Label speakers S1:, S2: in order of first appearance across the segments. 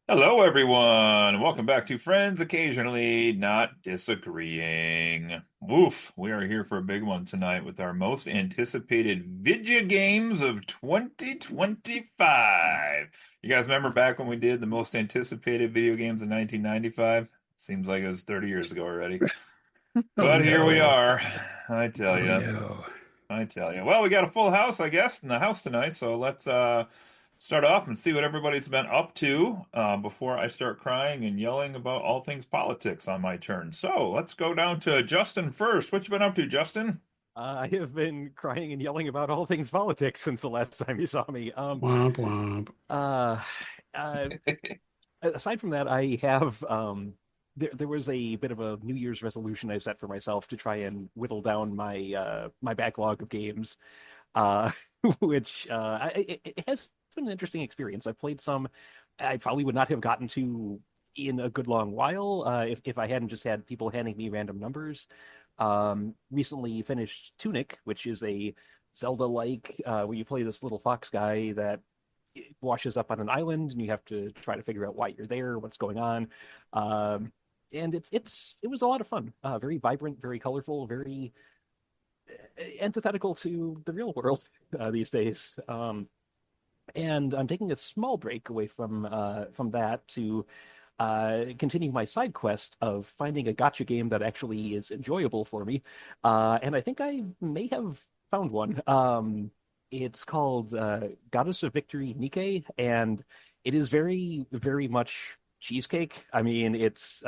S1: Hello, everyone. Welcome back to Friends Occasionally Not Disagreeing. Woof, we are here for a big one tonight with our most anticipated video games of 2025. You guys remember back when we did the most anticipated video games in 1995? Seems like it was 30 years ago already.
S2: Oh
S1: But here we
S2: no.
S1: are. I tell
S2: Oh
S1: you.
S2: no.
S1: I tell you. Well, we got a full house, I guess, in the house tonight. So let's start off and see what everybody's been up to before I start crying and yelling about all things politics on my turn. So let's go down to Justin first. What you been up to, Justin?
S3: I have been crying and yelling about all things politics since the last time you saw me.
S2: Womp womp.
S3: Uh, uh, Aside from that, I have there was a bit of a New Year's resolution I set for myself to try and whittle down my backlog of games, uh, which it has been an interesting experience. I've played some I probably would not have gotten to in a good long while if I hadn't just had people handing me random numbers. Recently finished Tunic, which is a Zelda-like where you play this little fox guy that washes up on an island and you have to try to figure out why you're there, what's going on. Um, and it was a lot of fun. Very vibrant, very colorful, very antithetical to the real world these days. And I'm taking a small break away from that to continue my side quest of finding a gotcha game that actually is enjoyable for me. And I think I may have found one. It's called Goddess of Victory Nike, and it is very, very much cheesecake. I mean, it's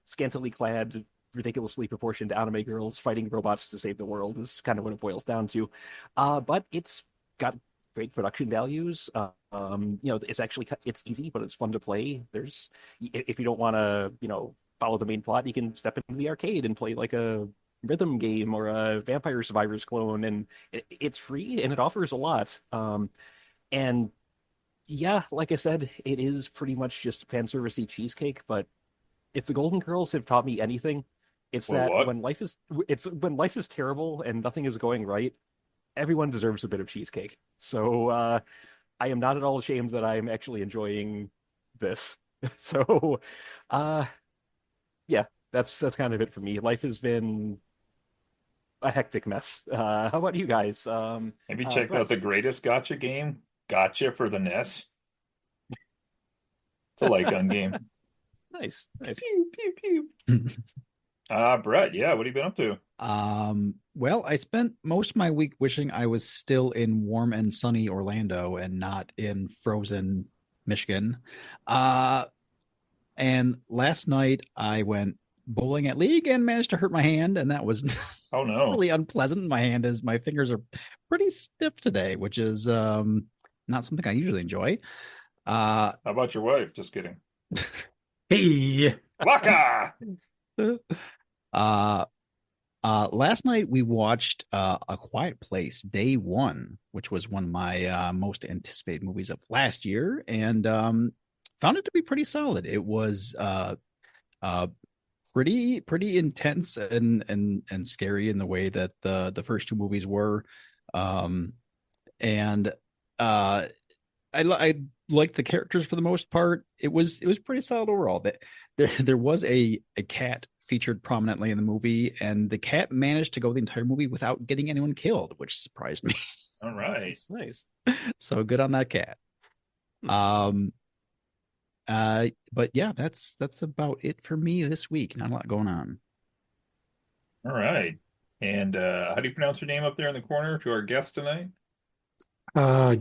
S3: scantily clad, ridiculously proportioned anime girls fighting robots to save the world is kind of what it boils down to. But it's got great production values. It's easy, but it's fun to play. If you don't want to, follow the main plot, you can step into the arcade and play like a rhythm game or a Vampire Survivors clone, and it's free and it offers a lot. And yeah, like I said, it is pretty much just fan servicey cheesecake. But if the Golden Girls have taught me anything, it's
S1: Wait,
S3: that
S1: what?
S3: when life is terrible and nothing is going right, everyone deserves a bit of cheesecake. So I am not at all ashamed that I'm actually enjoying this. So uh yeah, that's kind of it for me. Life has been a hectic mess. How about you guys?
S1: Have you checked out
S3: Brett.
S1: the greatest gotcha game? Gotcha for the NES. It's a light gun game.
S3: Nice, nice.
S1: Pew, pew, pew. Brett, yeah, what have you been up to?
S2: Well, I spent most of my week wishing I was still in warm and sunny Orlando and not in frozen Michigan. Uh, and last night I went bowling at league and managed to hurt my hand, and that was
S1: Oh no.
S2: really unpleasant. My fingers are pretty stiff today, which is not something I usually enjoy. Uh,
S1: How about your wife? Just kidding.
S2: hey.
S1: Waka!
S2: Uh, Last night we watched A Quiet Place Day One, which was one of my most anticipated movies of last year, and found it to be pretty solid. It was uh, pretty intense and scary in the way that the first two movies were, um, and I liked the characters for the most part. It was pretty solid overall. There was a cat featured prominently in the movie, and the cat managed to go the entire movie without getting anyone killed, which surprised me.
S1: All right.
S3: Nice, nice.
S2: So good on that cat.
S3: Hmm.
S2: Um but yeah, that's about it for me this week. Not a lot going on.
S1: All right. And how do you pronounce your name up there in the corner to our guest tonight?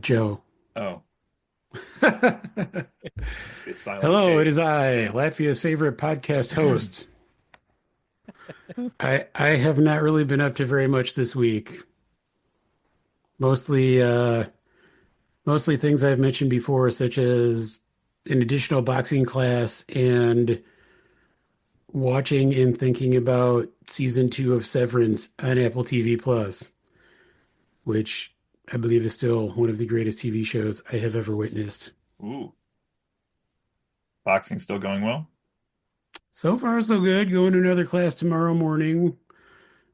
S4: Joe.
S1: Oh,
S4: Hello,
S1: must be a silent
S4: it
S1: K.
S4: is I, Latvia's favorite podcast host. I have not really been up to very much this week. Mostly mostly things I've mentioned before, such as an additional boxing class and watching and thinking about season two of Severance on Apple TV Plus, which I believe is still one of the greatest TV shows I have ever witnessed.
S1: Ooh, boxing still going well?
S4: So far, so good. Going to another class tomorrow morning.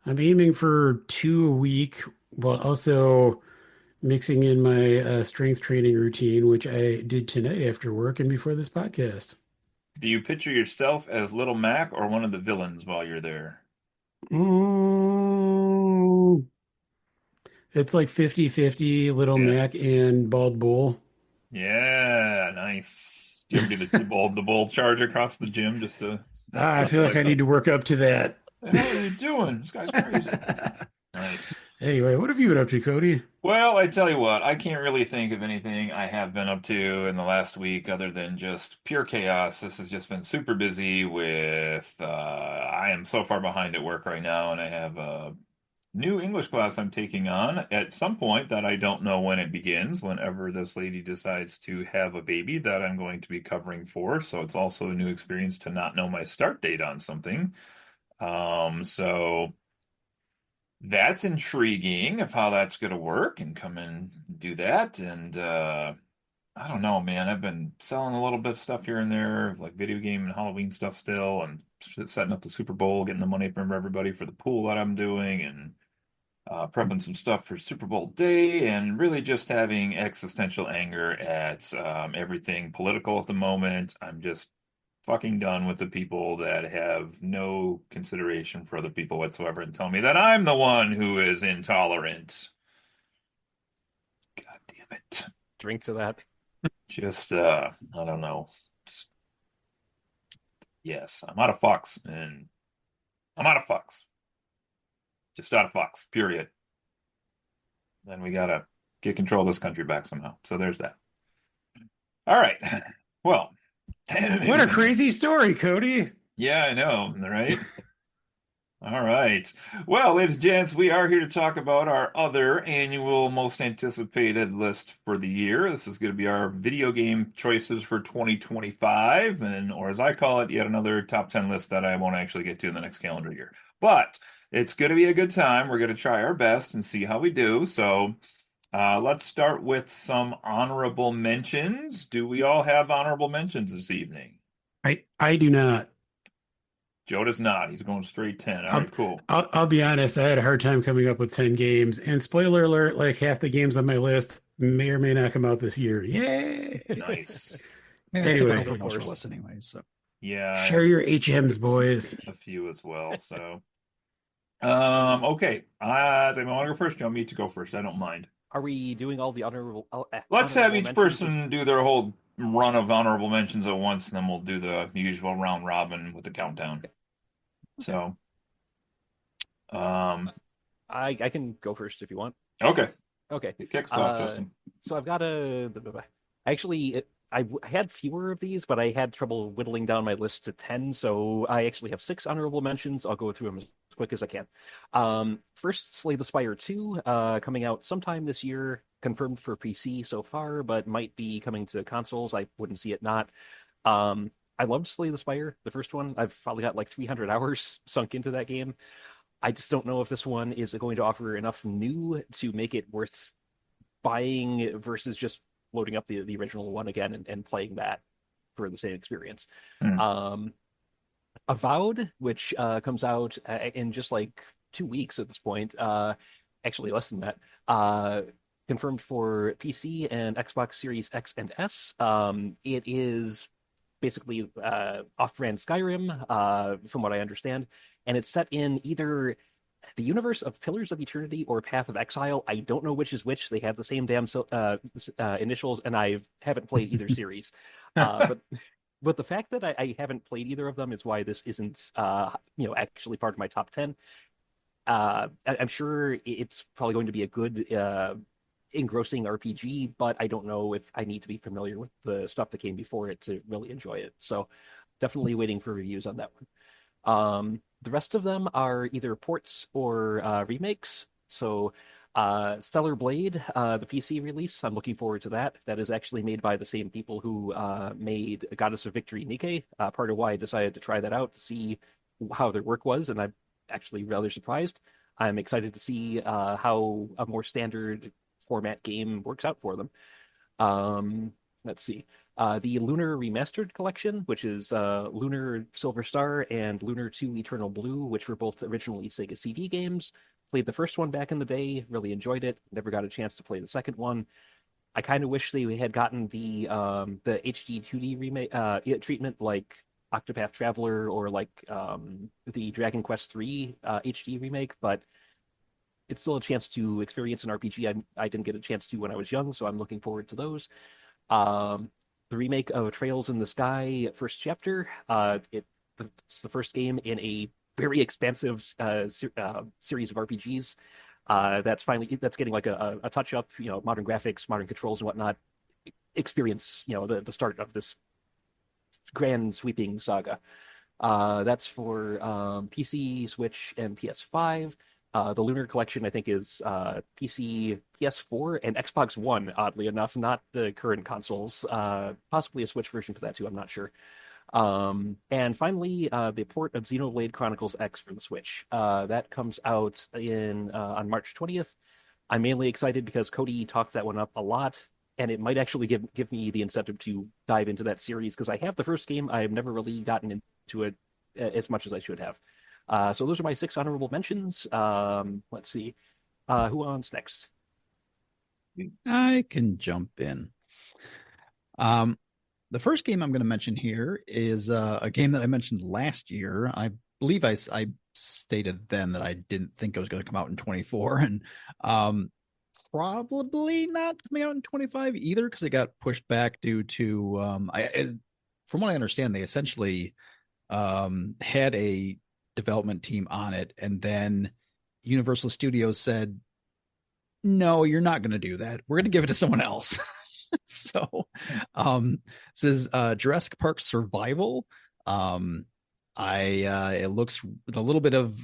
S4: I'm aiming for two a week, but also mixing in my strength training routine, which I did tonight after work and before this podcast.
S1: Do you picture yourself as Little Mac or one of the villains while you're there?
S4: Mm, it's like 50-50 Little
S1: Yeah.
S4: Mac and Bald Bull.
S1: Yeah, nice. Do you ever do the bull charge across the gym just to
S4: I
S1: just
S4: feel like
S1: like
S4: I need to work up to that.
S1: the hell are you doing? This guy's crazy. Nice.
S4: Anyway, what have you been up to, Cody?
S1: Well, I tell you what, I can't really think of anything I have been up to in the last week other than just pure chaos. This has just been super busy with, I am so far behind at work right now, and I have a new English class I'm taking on at some point that I don't know when it begins, whenever this lady decides to have a baby that I'm going to be covering for. So it's also a new experience to not know my start date on something. So. That's intriguing of how that's going to work and come and do that. And I don't know, man. I've been selling a little bit of stuff here and there, like video game and Halloween stuff still, and setting up the Super Bowl, getting the money from everybody for the pool that I'm doing, and prepping some stuff for Super Bowl day, and really just having existential anger at everything political at the moment. I'm just fucking done with the people that have no consideration for other people whatsoever and tell me that I'm the one who is intolerant. God damn it.
S3: Drink to that.
S1: Just I don't know. Just, yes, I'm out of fucks and I'm out of fucks. Just out of fucks, period. Then we gotta get control of this country back somehow. So there's that. All right. Well,
S4: What a crazy story, Cody.
S1: yeah, I know, right? All right. Well, ladies and gents, we are here to talk about our other annual most anticipated list for the year. This is going to be our video game choices for 2025, and or as I call it, yet another top 10 list that I won't actually get to in the next calendar year. But it's going to be a good time. We're going to try our best and see how we do. So, let's start with some honorable mentions. Do we all have honorable mentions this evening?
S4: I do not.
S1: Joe does not. He's going straight 10. All
S4: I'll,
S1: right, cool.
S4: I'll be honest. I had a hard time coming up with 10 games, and spoiler alert, like half the games on my list may or may not come out this year. Yay!
S1: Nice.
S2: I mean, that's
S4: Anyway.
S2: typical for most
S3: Of
S2: of
S3: course.
S2: us anyways. So
S1: Yeah, I
S4: Share
S1: have
S4: your HMs, boys.
S1: a few as well. So, okay. Does anyone want to go first? Do you want me to go first? I don't mind.
S3: Are we doing all the
S1: Let's have
S3: honorable
S1: each
S3: mentions?
S1: person do their whole run of honorable mentions at once, and then we'll do the usual round robin with the countdown. So,
S3: I can go first if you want.
S1: okay.
S3: Okay.
S1: It kicks off,
S3: Uh,
S1: Justin.
S3: So I've got I had fewer of these, but I had trouble whittling down my list to 10. So I actually have 6 honorable mentions. I'll go through them as quick as I can. First, Slay the Spire 2, coming out sometime this year, confirmed for PC so far, but might be coming to consoles. I wouldn't see it not. I loved Slay the Spire, the first one. I've probably got like 300 hours sunk into that game. I just don't know if this one is going to offer enough new to make it worth buying versus just loading up the original one again and playing that for the same experience.
S1: Hmm.
S3: Avowed, which comes out in just like 2 weeks at this point, actually less than that, confirmed for PC and Xbox Series X and S. It is basically off-brand Skyrim, from what I understand, and it's set in either the universe of Pillars of Eternity or Path of Exile. I don't know which is which. They have the same damn initials, and I haven't played either series. But the fact that I haven't played either of them is why this isn't actually part of my top 10. I'm sure it's probably going to be a good engrossing RPG, but I don't know if I need to be familiar with the stuff that came before it to really enjoy it. So definitely waiting for reviews on that one. The rest of them are either ports or remakes. So Stellar Blade, the PC release, I'm looking forward to that. That is actually made by the same people who made Goddess of Victory Nike. Part of why I decided to try that out to see how their work was, and I'm actually rather surprised. I'm excited to see how a more standard format game works out for them. Let's see. The Lunar Remastered Collection, which is Lunar Silver Star and Lunar 2 Eternal Blue, which were both originally Sega CD games. Played the first one back in the day, really enjoyed it. Never got a chance to play the second one. I kind of wish they had gotten the HD 2D remake treatment like Octopath Traveler or like the Dragon Quest III HD remake, but it's still a chance to experience an RPG I didn't get a chance to when I was young, so I'm looking forward to those. The remake of Trails in the Sky First Chapter. It's the first game in a very expansive series of RPGs. That's getting like a touch up, modern graphics, modern controls and whatnot. Experience, the start of this grand sweeping saga. That's for PC, Switch, and PS5. The Lunar Collection, I think, is PC, PS4, and Xbox One, oddly enough, not the current consoles. Possibly a Switch version for that, too. I'm not sure. And finally, the port of Xenoblade Chronicles X for the Switch. That comes out on March 20th. I'm mainly excited because Cody talked that one up a lot, and it might actually give me the incentive to dive into that series because I have the first game. I've never really gotten into it as much as I should have. So those are my 6 honorable mentions. Let's see. Who owns next?
S2: I can jump in. The first game I'm going to mention here is a game that I mentioned last year. I believe I stated then that I didn't think it was going to come out in 24, and probably not coming out in 25 either because it got pushed back due to from what I understand, they essentially had a development team on it, and then Universal Studios said, "No, you're not going to do that. We're going to give it to someone else." So this is Jurassic Park Survival. It looks with a little bit of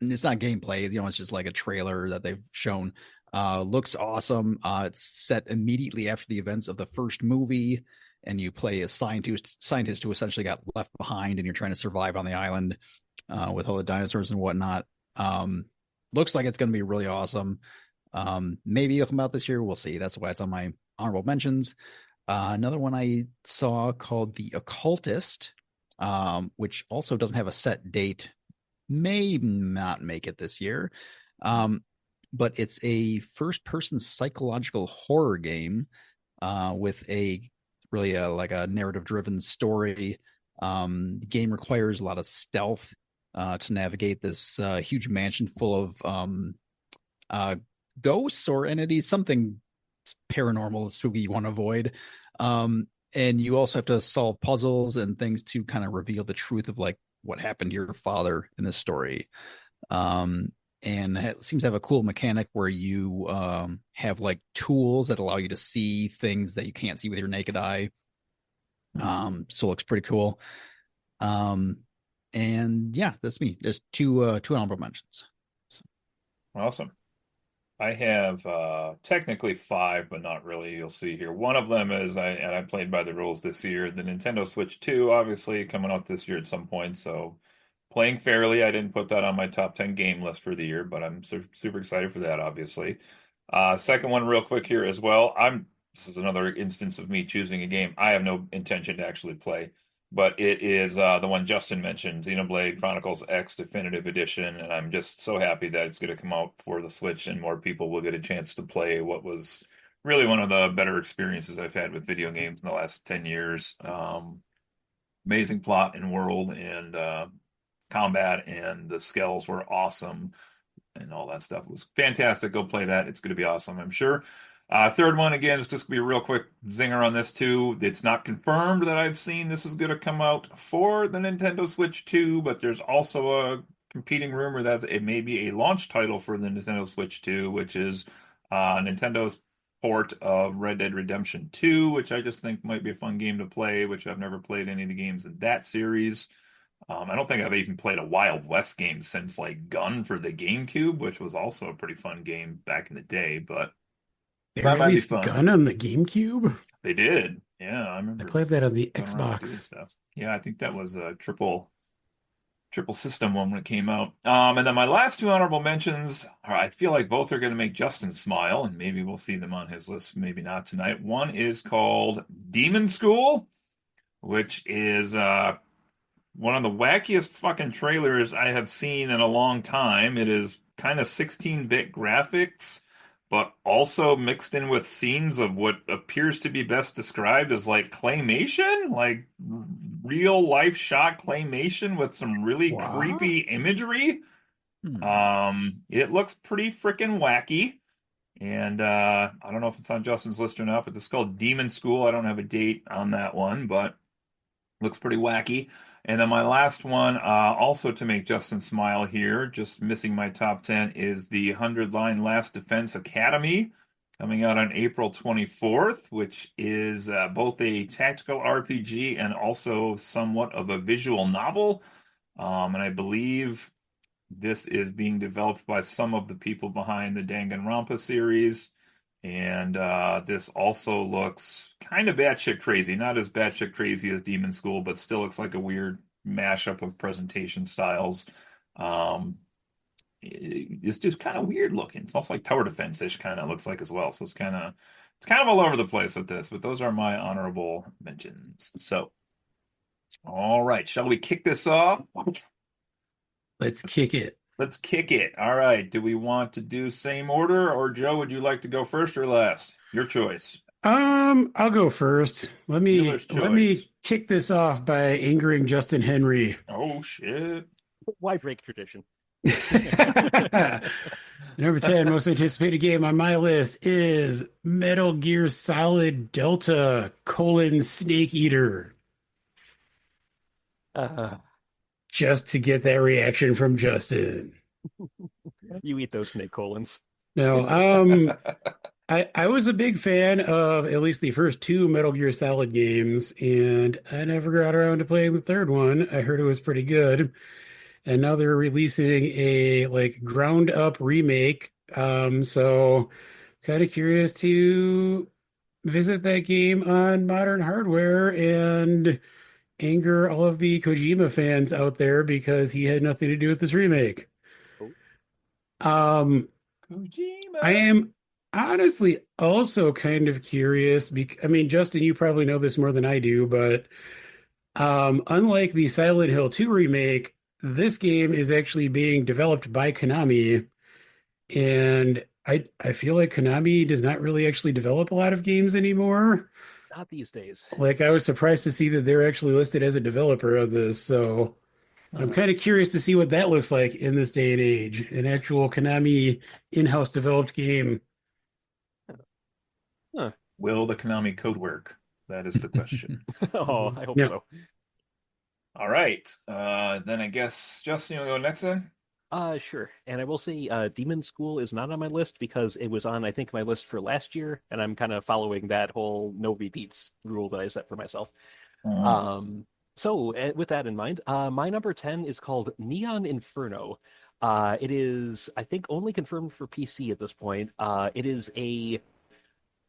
S2: it's not gameplay, it's just like a trailer that they've shown. Looks awesome. It's set immediately after the events of the first movie, and you play a scientist who essentially got left behind, and you're trying to survive on the island with all the dinosaurs and whatnot. Looks like it's going to be really awesome. Maybe it'll come out this year. We'll see. That's why it's on my honorable mentions. Another one I saw called The Occultist, which also doesn't have a set date, may not make it this year. But it's a first-person psychological horror game with a really like a narrative-driven story. The game requires a lot of stealth to navigate this huge mansion full of ghosts or entities, something paranormal, spooky you want to avoid. And you also have to solve puzzles and things to kind of reveal the truth of like what happened to your father in this story. And it seems to have a cool mechanic where you have like tools that allow you to see things that you can't see with your naked eye. So it looks pretty cool. And yeah, that's me. There's two honorable mentions. So.
S1: Awesome. I have technically 5, but not really. You'll see here. One of them is I played by the rules this year. The Nintendo Switch 2, obviously coming out this year at some point. So playing fairly. I didn't put that on my top 10 game list for the year, but I'm super excited for that, obviously. Second one, real quick here as well. This is another instance of me choosing a game I have no intention to actually play, but it is the one Justin mentioned, Xenoblade Chronicles X Definitive Edition, and I'm just so happy that it's going to come out for the Switch and more people will get a chance to play what was really one of the better experiences I've had with video games in the last 10 years. Amazing plot and world and combat, and the skills were awesome and all that stuff was fantastic. Go play that. It's going to be awesome, I'm sure. Third one, again, is just going to be a real quick zinger on this too. It's not confirmed that I've seen this is going to come out for the Nintendo Switch 2, but there's also a competing rumor that it may be a launch title for the Nintendo Switch 2, which is Nintendo's port of Red Dead Redemption 2, which I just think might be a fun game to play, which I've never played any of the games in that series. I don't think I've even played a Wild West game since like Gun for the GameCube, which was also a pretty fun game back in the day, but
S4: They
S1: that might be
S4: released
S1: fun.
S4: Gun on the GameCube.
S1: They did. Yeah, I
S4: I
S1: remember
S4: played that on the
S1: going around doing
S4: Xbox.
S1: stuff. Yeah, I think that was a triple Triple System one when it came out. And then my last two honorable mentions, I feel like both are going to make Justin smile, and maybe we'll see them on his list, maybe not tonight. One is called Demon School, which is one of the wackiest fucking trailers I have seen in a long time. It is kind of 16-bit graphics, but also mixed in with scenes of what appears to be best described as like claymation, like real life shot claymation with some really
S2: What?
S1: creepy imagery. It looks pretty freaking wacky. And I don't know if it's on Justin's list or not, but this is called Demon School. I don't have a date on that one, but looks pretty wacky. And then my last one, also to make Justin smile here, just missing my top 10, is the 100 Line Last Defense Academy, coming out on April 24th, which is both a tactical RPG and also somewhat of a visual novel. And I believe this is being developed by some of the people behind the Danganronpa series. And this also looks kind of batshit crazy. Not as batshit crazy as Demon School, but still looks like a weird mashup of presentation styles. It's just kind of weird looking. It's also like tower defense-ish kind of looks like as well. So it's kind of all over the place with this, but those are my honorable mentions. So, all right, shall we kick this off?
S4: Let's kick it.
S1: Let's kick it. All right. Do we want to do same order, or Joe, would you like to go first or last? Your choice.
S4: I'll go first.
S1: Dealer's
S4: Let me
S1: choice.
S4: kick this off by angering Justin Henry.
S1: Oh shit.
S3: Why break tradition?
S4: Number 10 most anticipated game on my list is Metal Gear Solid Delta: Snake Eater. Just to get that reaction from Justin.
S3: You eat those snake colons.
S4: No, I was a big fan of at least the first two Metal Gear Solid games, and I never got around to playing the third one. I heard it was pretty good, and now they're releasing a like ground up remake. So kind of curious to visit that game on modern hardware and anger all of the Kojima fans out there because he had nothing to do with this remake.
S3: Oh.
S1: Kojima.
S4: I am honestly also kind of curious I mean, Justin, you probably know this more than I do, but unlike the Silent Hill 2 remake, this game is actually being developed by Konami, and I feel like Konami does not really actually develop a lot of games anymore.
S3: Not these days.
S4: Like I was surprised to see that they're actually listed as a developer of this, so I'm kind of curious to see what that looks like in this day and age, an actual Konami in-house developed game.
S3: Huh.
S1: Will the Konami code work? That is the question.
S3: Oh, I hope
S4: Yeah.
S3: so.
S1: All right. Then I guess Justin, you'll go next then?
S3: Sure. And I will say Demon School is not on my list because it was on, I think, my list for last year, and I'm kind of following that whole no repeats rule that I set for myself. So with that in mind, my number 10 is called Neon Inferno. It is, I think, only confirmed for PC at this point. It is a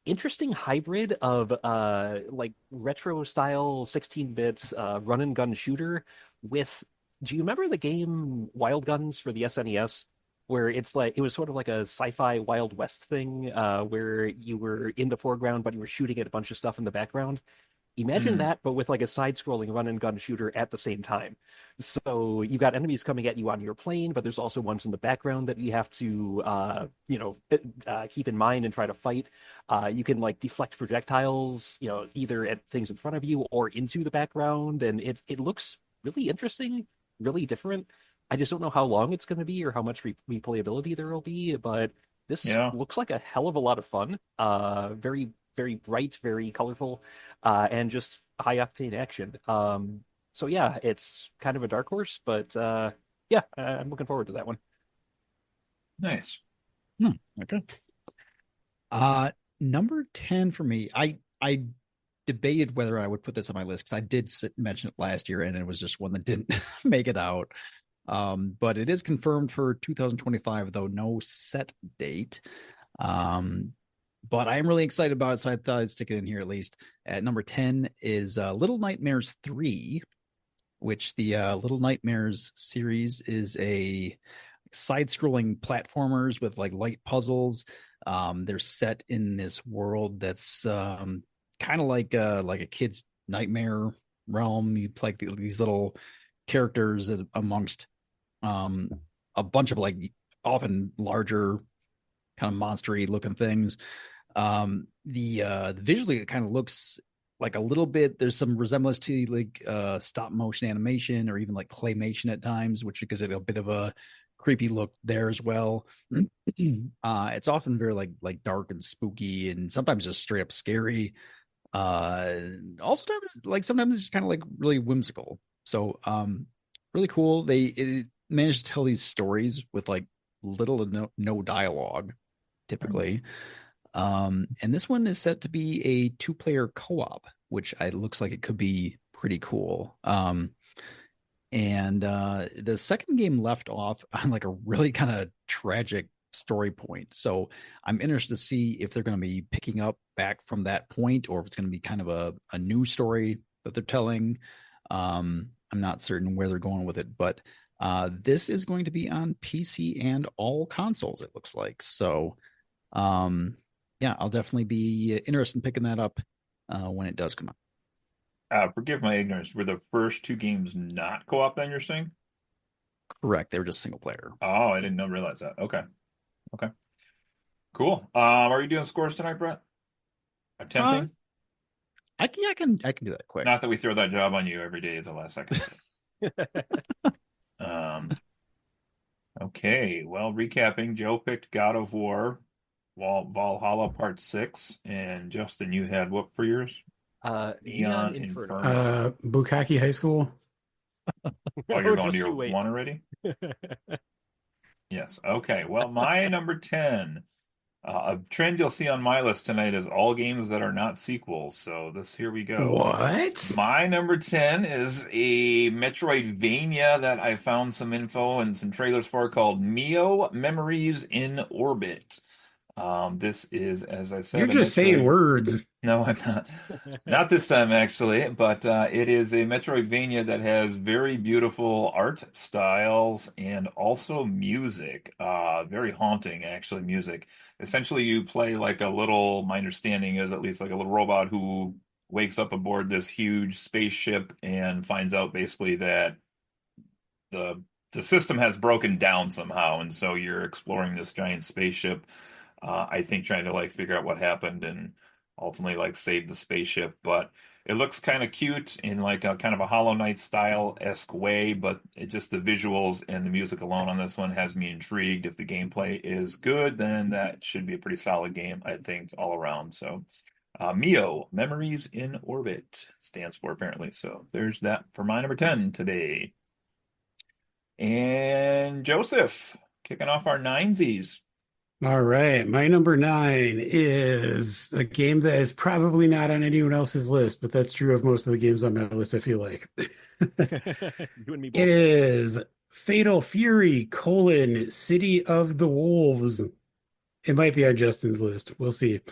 S3: interesting hybrid of like retro style 16-bit run and gun shooter with, do you remember the game Wild Guns for the SNES, where it's like it was sort of like a sci-fi Wild West thing where you were in the foreground but you were shooting at a bunch of stuff in the background? Imagine that, but with like a side-scrolling run-and-gun shooter at the same time. So you've got enemies coming at you on your plane, but there's also ones in the background that you have to, keep in mind and try to fight. You can like deflect projectiles, either at things in front of you or into the background, and it looks really interesting, really different. I just don't know how long it's going to be or how much replayability there will be, but this looks like a hell of a lot of fun. Very, very bright, very colorful, and just high octane action. So yeah, it's kind of a dark horse, but yeah, I'm looking forward to that one.
S1: Nice.
S2: Okay. Number 10 for me. I debated whether I would put this on my list because I did mention it last year, and it was just one that didn't make it out. But it is confirmed for 2025, though no set date. But I am really excited about it, so I thought I'd stick it in here at least. At number 10 is Little Nightmares 3, which the Little Nightmares series is a side-scrolling platformers with like light puzzles. They're set in this world that's kind of like a kid's nightmare realm. You play these little characters amongst um, a bunch of like often larger kind of monstery looking things. The visually it kind of looks like a little bit. There's some resemblance to like stop motion animation or even like claymation at times, which gives it a bit of a creepy look there as well. It's often very like dark and spooky, and sometimes just straight up scary. Also sometimes it's kind of like really whimsical. So really cool. They managed to tell these stories with like little to no dialogue typically. And this one is set to be a 2-player co-op, which looks like it could be pretty cool. And the second game left off on like a really kind of tragic story point. So I'm interested to see if they're going to be picking up back from that point, or if it's going to be kind of a new story that they're telling. I'm not certain where they're going with it, but this is going to be on PC and all consoles, it looks like. So yeah, I'll definitely be interested in picking that up when it does come out.
S1: Forgive my ignorance. Were the first 2 games not co-op then, you're saying?
S2: Correct. They were just single player.
S1: Oh, I didn't realize that. Okay. Okay. Cool. Are you doing scores tonight, Brett? Attempting?
S2: I can do that quick.
S1: Not that we throw that job on you every day at the last second. Okay. Well, recapping, Joe picked God of War, Valhalla Part 6, and Justin, you had what for yours?
S3: Neon Inferno.
S4: Bukkake High School.
S1: Oh, you're going
S3: Just
S1: to your
S3: you wait.
S1: 1 already? Yes. Okay. Well, my number 10, a trend you'll see on my list tonight is all games that are not sequels. So here we go.
S4: What?
S1: My number 10 is a Metroidvania that I found some info and some trailers for called Mio Memories in Orbit. This is, as I said,
S4: You're just saying words.
S1: No, I'm not. Not this time, actually, but it is a Metroidvania that has very beautiful art styles and also music. Very haunting, actually, music. Essentially, you play like my understanding is at least like a little robot who wakes up aboard this huge spaceship and finds out basically that the system has broken down somehow, and so you're exploring this giant spaceship. I think trying to like figure out what happened and ultimately like save the spaceship. But it looks kind of cute in like a kind of a Hollow Knight style-esque way, but the visuals and the music alone on this one has me intrigued. If the gameplay is good, then that should be a pretty solid game, I think, all around. So Mio, Memories in Orbit stands for apparently. So there's that for my number 10 today. And Joseph, kicking off our ninesies.
S4: All right. My number 9 is a game that is probably not on anyone else's list, but that's true of most of the games on my list, I feel like.
S3: You and me both.
S4: It is Fatal Fury: City of the Wolves. It might be on Justin's list. We'll see.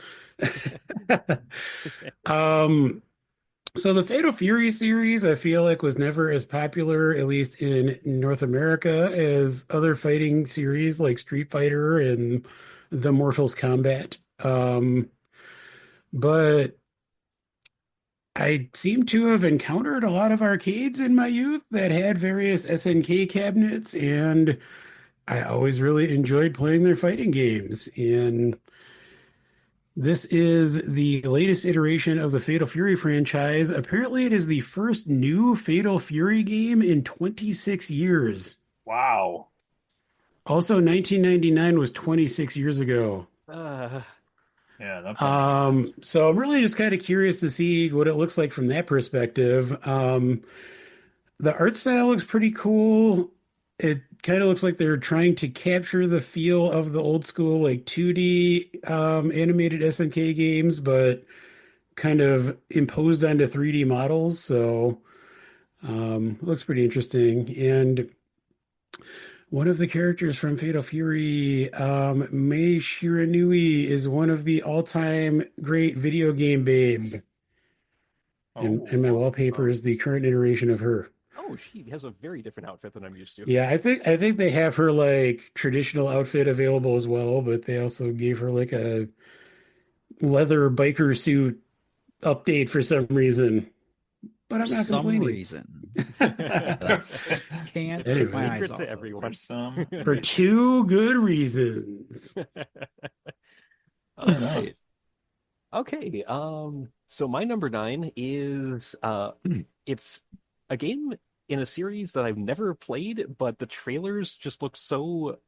S4: So the Fatal Fury series, I feel like, was never as popular, at least in North America, as other fighting series like Street Fighter and the Mortals Kombat. But I seem to have encountered a lot of arcades in my youth that had various SNK cabinets, and I always really enjoyed playing their fighting games. And this is the latest iteration of the Fatal Fury franchise. Apparently, it is the first new Fatal Fury game in 26 years.
S1: Wow.
S4: Also, 1999 was 26 years ago.
S1: Yeah, that probably makes sense.
S4: So I'm really just kind of curious to see what it looks like from that perspective. The art style looks pretty cool. It kind of looks like they're trying to capture the feel of the old school, like 2D animated SNK games, but kind of imposed onto 3D models. So looks pretty interesting. And one of the characters from Fatal Fury, Mei Shiranui, is one of the all-time great video game babes. And my wallpaper is the current iteration of her.
S3: Oh, she has a very different outfit than I'm used to.
S4: Yeah, I think they have her like traditional outfit available as well, but they also gave her like a leather biker suit update for some reason. But
S2: For
S4: I'm not
S2: some
S4: complaining.
S2: reason. I can't
S3: It's a
S2: take my
S4: Anyway,
S2: eyes
S3: secret
S2: off
S3: to
S2: of.
S1: For
S3: everyone.
S1: some
S4: for
S1: reason.
S4: two good reasons.
S3: All
S1: Fair enough.
S3: right. Okay. So my number nine is it's a game in a series that I've never played, but the trailers just look so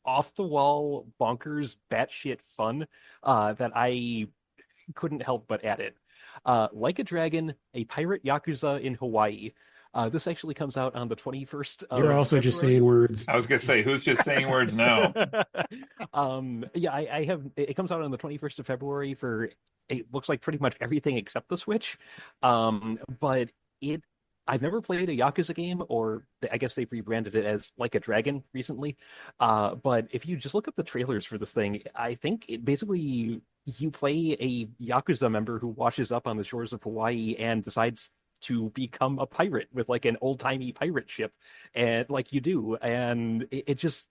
S3: off the wall, bonkers, batshit fun, that I couldn't help but add it. Like a Dragon, a pirate yakuza in Hawaii. This actually comes out on the 21st
S4: You're
S3: of
S4: also just
S3: February.
S4: saying words.
S1: I was gonna say, who's just saying words now?
S3: Yeah, I have it comes out on the 21st of February for it looks like pretty much everything except the Switch. But it I've never played a Yakuza game, or I guess they've rebranded it as Like a Dragon recently. But if you just look up the trailers for this thing, I think it basically you play a Yakuza member who washes up on the shores of Hawaii and decides to become a pirate with like an old-timey pirate ship, and like you do, and it just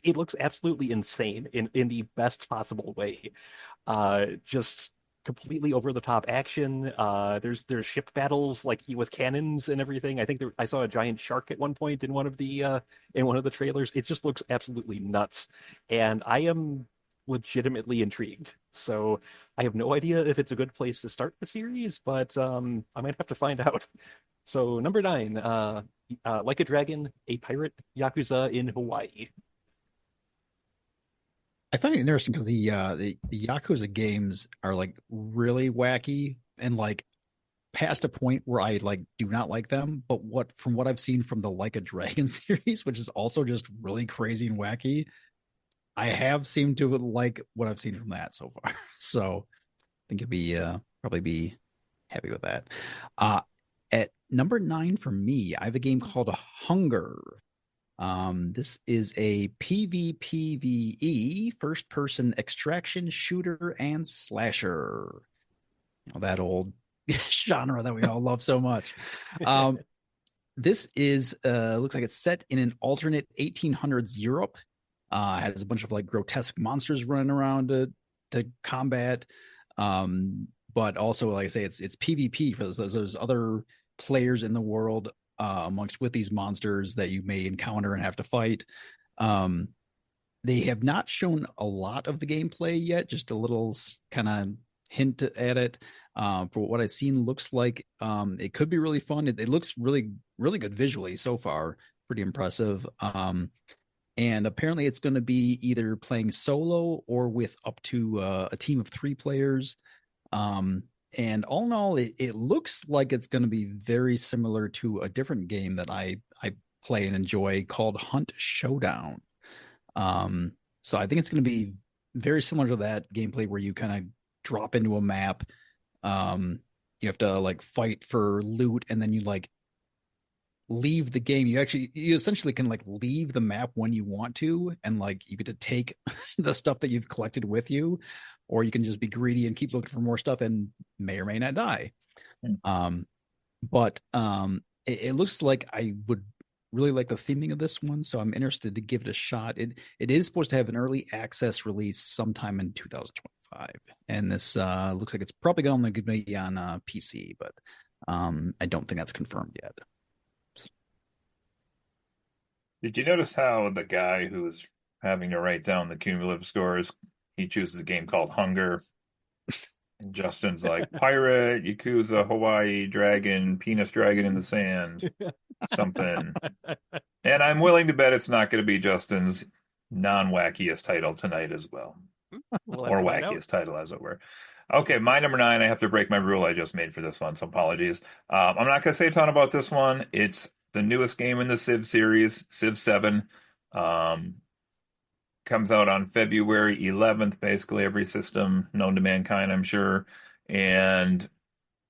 S3: it looks absolutely insane in the best possible way. Just completely over the top action. There's ship battles like with cannons and everything. I think I saw a giant shark at one point in one of the trailers. It just looks absolutely nuts, and I am legitimately intrigued. So I have no idea if it's a good place to start the series, but I might have to find out. So number nine, Like a Dragon, a pirate yakuza in Hawaii.
S2: I find it interesting because the Yakuza games are like really wacky and like past a point where I like do not like them. But what I've seen from the Like a Dragon series, which is also just really crazy and wacky, I have seemed to like what I've seen from that so far. So I think you'll be probably be happy with that. Uh at number nine for me, I have a game called Hunger. This is a PvPvE first person extraction shooter and slasher. You know, that old genre that we all love so much. Um, this is looks like it's set in an alternate 1800s Europe. Has a bunch of like grotesque monsters running around to combat. But also, like I say, it's PvP for those other players in the world amongst with these monsters that you may encounter and have to fight. Um, they have not shown a lot of the gameplay yet, just a little kind of hint at it. For what I've seen, looks like it could be really fun. It looks really, really good visually so far. Pretty impressive. And apparently it's going to be either playing solo or with up to a team of three players. And all in all, it looks like it's going to be very similar to a different game that I play and enjoy called Hunt Showdown. So I think it's going to be very similar to that gameplay where you kind of drop into a map. You have to like fight for loot, and then you like leave the game. You essentially can like leave the map when you want to, and like you get to take the stuff that you've collected with you, or you can just be greedy and keep looking for more stuff and may or may not die. But it looks like I would really like the theming of this one, so I'm interested to give it a shot. It is supposed to have an early access release sometime in 2025, and this looks like it's probably going to be on PC, but I don't think that's confirmed yet.
S1: Did you notice how the guy who's having to write down the cumulative scores, he chooses a game called Hunger? And Justin's like pirate, Yakuza, Hawaii, dragon, penis dragon in the sand, something. And I'm willing to bet it's not going to be Justin's non-wackiest title tonight as well.
S3: We'll have
S1: Or
S3: to find out.
S1: wackiest title, as it were. Okay, my number nine, I have to break my rule I just made for this one, so apologies. I'm not going to say a ton about this one. It's the newest game in the Civ series, Civ 7. Comes out on February 11th, basically every system known to mankind, I'm sure. And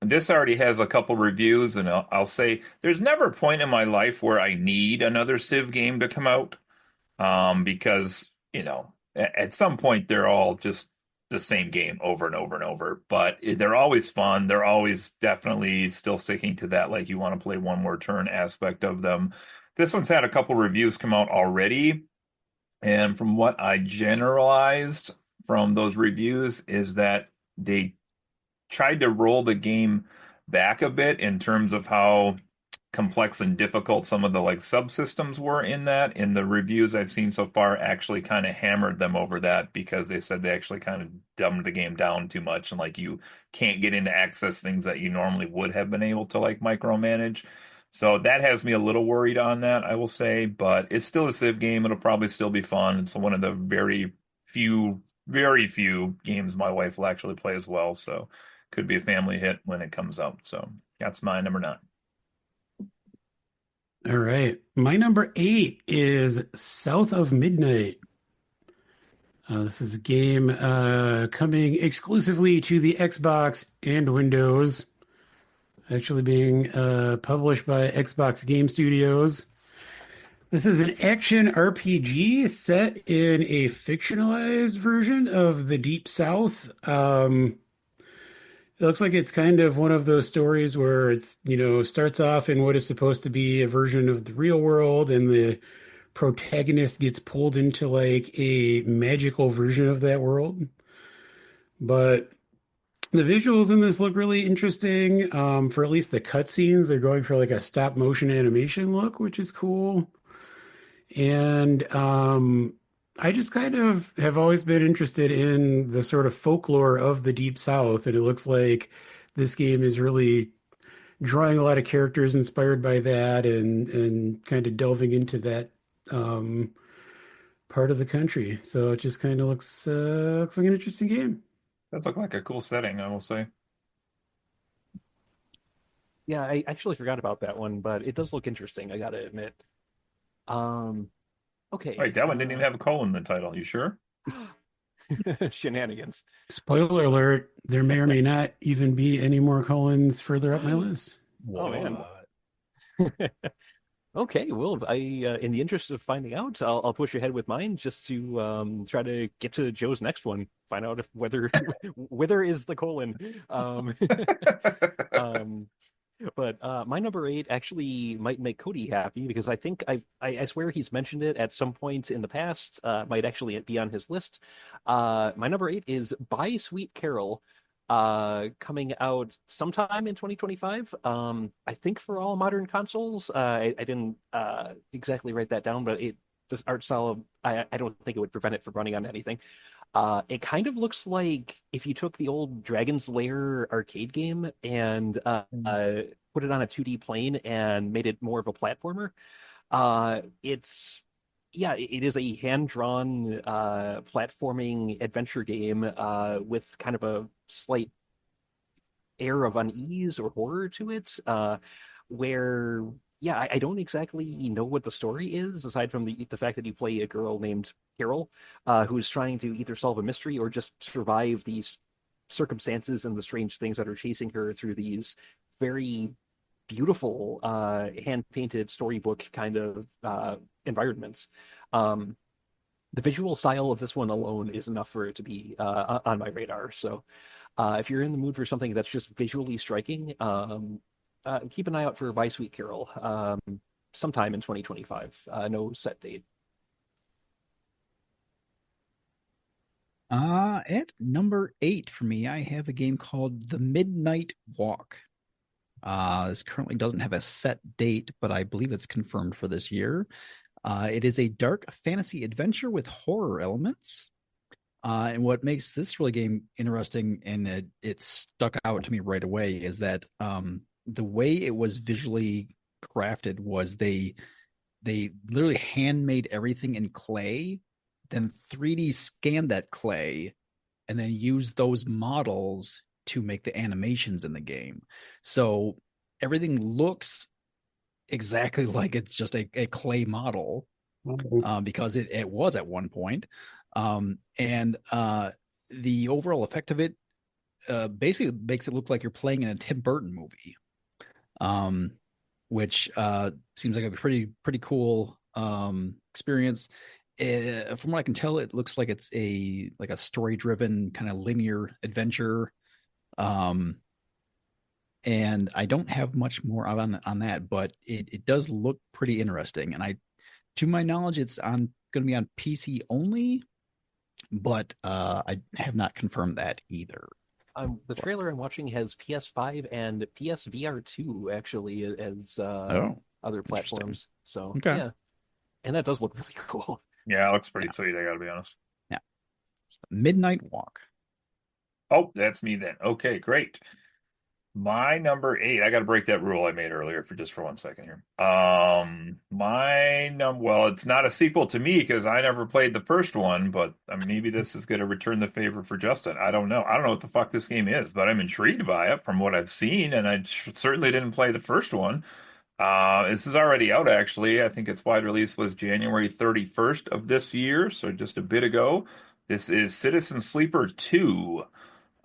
S1: this already has a couple reviews, and I'll say there's never a point in my life where I need another Civ game to come out, because, at some point they're all just the same game over and over and over, but they're always fun. They're always definitely still sticking to that, like you want to play one more turn aspect of them. This one's had a couple reviews come out already, and from what I generalized from those reviews is that they tried to roll the game back a bit in terms of how complex and difficult some of the like subsystems were in that. In the reviews I've seen so far, actually kind of hammered them over that because they said they actually kind of dumbed the game down too much, and like you can't get into access things that you normally would have been able to like micromanage. So that has me a little worried on that, I will say, but it's still a Civ game. It'll probably still be fun. It's one of the very few games my wife will actually play as well. So could be a family hit when it comes out. So that's my number 9.
S4: All right. My number 8 is South of Midnight. This is a game coming exclusively to the Xbox and Windows, actually being published by Xbox Game Studios. This is an action RPG set in a fictionalized version of the Deep South. It looks like it's kind of one of those stories where it's, starts off in what is supposed to be a version of the real world, and the protagonist gets pulled into like a magical version of that world. But the visuals in this look really interesting. For at least the cutscenes, they're going for like a stop motion animation look, which is cool. And I just kind of have always been interested in the sort of folklore of the Deep South, and it looks like this game is really drawing a lot of characters inspired by that, and kind of delving into that part of the country. So it just kind of looks like an interesting game.
S1: Does look like a cool setting, I will say.
S3: Yeah, I actually forgot about that one, but it does look interesting, I gotta admit. Okay.
S1: Wait, that one didn't even have a colon in the title. You sure?
S3: Shenanigans.
S4: Spoiler alert, there may or may not even be any more colons further up my list.
S3: Oh man. Okay, well, in the interest of finding out, I'll push ahead with mine just to try to get to Joe's next one. Find out if whether is the colon. But my number 8 actually might make Cody happy, because I think I swear he's mentioned it at some point in the past. Might actually be on his list. My number 8 is Buy Sweet Carol, coming out sometime in 2025. I think for all modern consoles. I didn't exactly write that down, but this art style, I don't think it would prevent it from running on anything. It kind of looks like if you took the old Dragon's Lair arcade game and put it on a 2D plane and made it more of a platformer. It is a hand-drawn platforming adventure game with kind of a slight air of unease or horror to it, where I don't exactly know what the story is, aside from the fact that you play a girl named Carol, who's trying to either solve a mystery or just survive these circumstances and the strange things that are chasing her through these very beautiful hand-painted storybook kind of environments. The visual style of this one alone is enough for it to be on my radar. So if you're in the mood for something that's just visually striking, keep an eye out for Buy Sweet Carol sometime in 2025. No set date.
S2: At number 8 for me, I have a game called The Midnight Walk. This currently doesn't have a set date, but I believe it's confirmed for this year. It is a dark fantasy adventure with horror elements. And what makes this really game interesting, and it stuck out to me right away, is that the way it was visually crafted was they literally handmade everything in clay, then 3D scanned that clay, and then used those models to make the animations in the game. So everything looks exactly like it's just a clay model, because it was at one point. And the overall effect of it basically makes it look like you're playing in a Tim Burton movie, which seems like a pretty cool experience. from what I can tell, it looks like it's a story-driven kind of linear adventure. Um, and I don't have much more on that, but it does look pretty interesting. And to my knowledge, it's on going to be on PC only, but I have not confirmed that either.
S3: The trailer I'm watching has PS5 and PSVR 2 actually as
S2: Oh,
S3: other platforms. So
S2: okay.
S3: yeah, and that does look really cool.
S1: Yeah, it looks pretty
S2: Yeah.
S1: sweet, I gotta be honest.
S2: Yeah. It's the Midnight Walk.
S1: Oh, that's me then. Okay, great. My number 8, I got to break that rule I made earlier for just for 1 second here. Well, it's not a sequel to me because I never played the first one, but I mean, maybe this is going to return the favor for Justin. I don't know. I don't know what the fuck this game is, but I'm intrigued by it from what I've seen, and I certainly didn't play the first one. This is already out, actually. I think its wide release was January 31st of this year, so just a bit ago. This is Citizen Sleeper 2.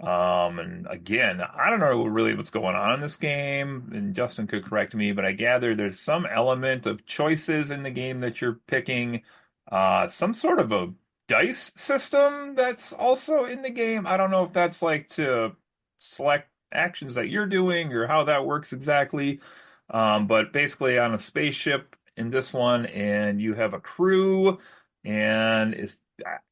S1: And again, I don't know really what's going on in this game, and Justin could correct me, but I gather there's some element of choices in the game that you're picking, some sort of a dice system that's also in the game. I don't know if that's like to select actions that you're doing or how that works exactly. But basically on a spaceship in this one, and you have a crew, and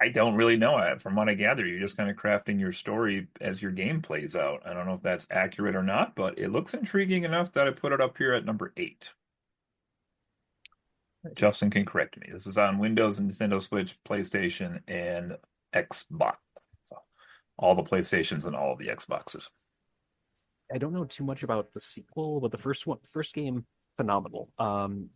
S1: I don't really know. From what I gather, you're just kind of crafting your story as your game plays out. I don't know if that's accurate or not, but it looks intriguing enough that I put it up here at number 8. Justin can correct me. This is on Windows and Nintendo Switch, PlayStation, and Xbox. So all the PlayStations and all of the Xboxes.
S3: I don't know too much about the sequel, but the first game, phenomenal.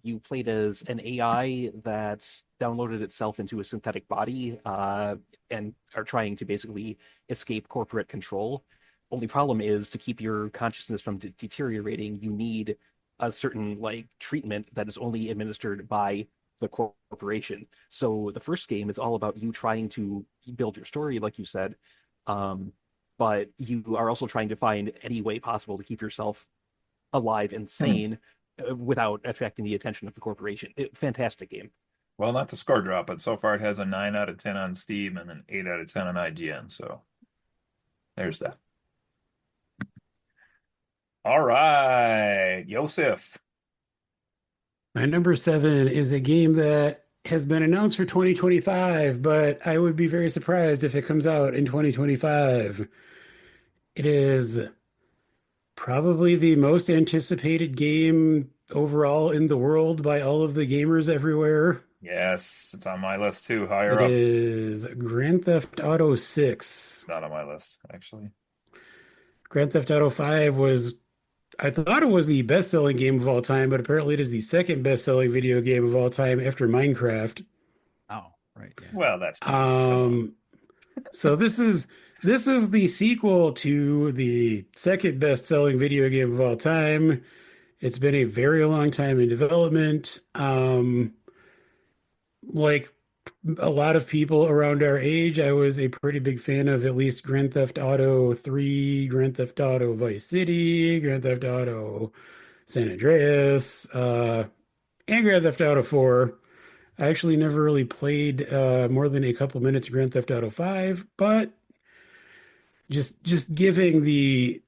S3: You played as an AI that's downloaded itself into a synthetic body, and are trying to basically escape corporate control. Only problem is to keep your consciousness from deteriorating, you need a certain like treatment that is only administered by the corporation. So the first game is all about you trying to build your story, like you said. Um, but you are also trying to find any way possible to keep yourself alive and
S1: Hmm.
S3: sane without attracting the attention of the corporation. Fantastic game.
S1: Well, not the score drop, but so far it has a 9 out of 10 on Steam and an 8 out of 10 on IGN. So there's that. All right, Yosef.
S4: My number 7 is a game that has been announced for 2025, but I would be very surprised if it comes out in 2025. It is probably the most anticipated game overall in the world by all of the gamers everywhere.
S1: Yes, it's on my list too, higher
S4: It
S1: up.
S4: is Grand Theft Auto 6.
S1: Not on my list, actually.
S4: Grand Theft Auto 5 I thought it was the best-selling game of all time, but apparently it is the second best-selling video game of all time after Minecraft.
S2: Oh, right. Yeah.
S1: Well, that's cheap. Come on.
S4: So this is the sequel to the second best-selling video game of all time. It's been a very long time in development. Like a lot of people around our age, I was a pretty big fan of at least Grand Theft Auto 3, Grand Theft Auto Vice City, Grand Theft Auto San Andreas, and Grand Theft Auto 4. I actually never really played more than a couple minutes of Grand Theft Auto 5, but just giving the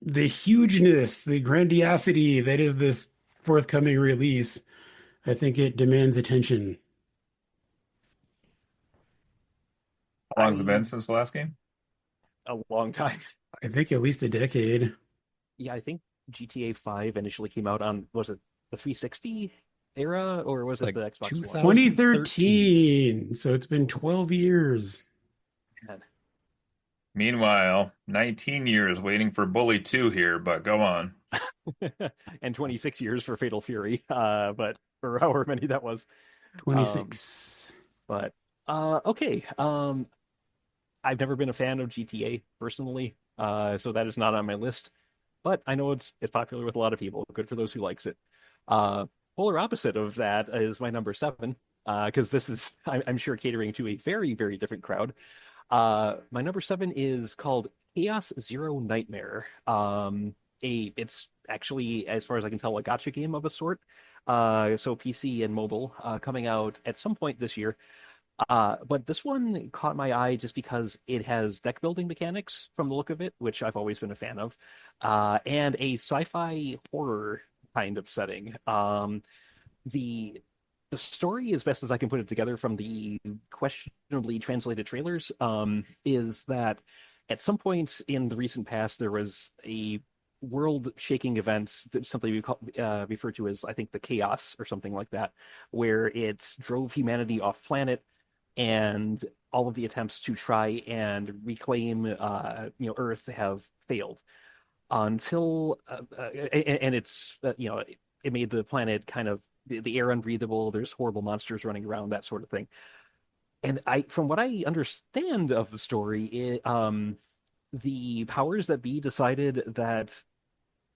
S4: hugeness, the grandiosity that is this forthcoming release, I think it demands attention.
S1: How long has it been
S3: I
S1: since the last game?
S3: A long time.
S4: I think at least a decade.
S3: Yeah, I think GTA 5 initially came out on, was it the 360 era or was it
S2: Like
S3: the Xbox One?
S4: 2013. So it's been 12 years.
S3: Man.
S1: Meanwhile, 19 years waiting for Bully 2 here, but go on.
S3: And 26 years for Fatal Fury, but or however many that was.
S4: 26.
S3: But okay. I've never been a fan of GTA personally, so that is not on my list. But I know it's popular with a lot of people. Good for those who likes it. Polar opposite of that is my number 7, because this is I'm sure catering to a very, very different crowd. My number 7 is called Chaos Zero Nightmare. It's actually, as far as I can tell, a gotcha game of a sort. So PC and mobile coming out at some point this year. But this one caught my eye just because it has deck building mechanics from the look of it, which I've always been a fan of, and a sci-fi horror kind of setting. The the story, as best as I can put it together from the questionably translated trailers, is that at some point in the recent past there was a world-shaking event that something we refer to as, I think, the chaos or something like that, where it drove humanity off planet, and all of the attempts to try and reclaim, Earth have failed until and it's it made the planet kind of the air unbreathable. There's horrible monsters running around, that sort of thing. And from what I understand of the story, the powers that be decided that,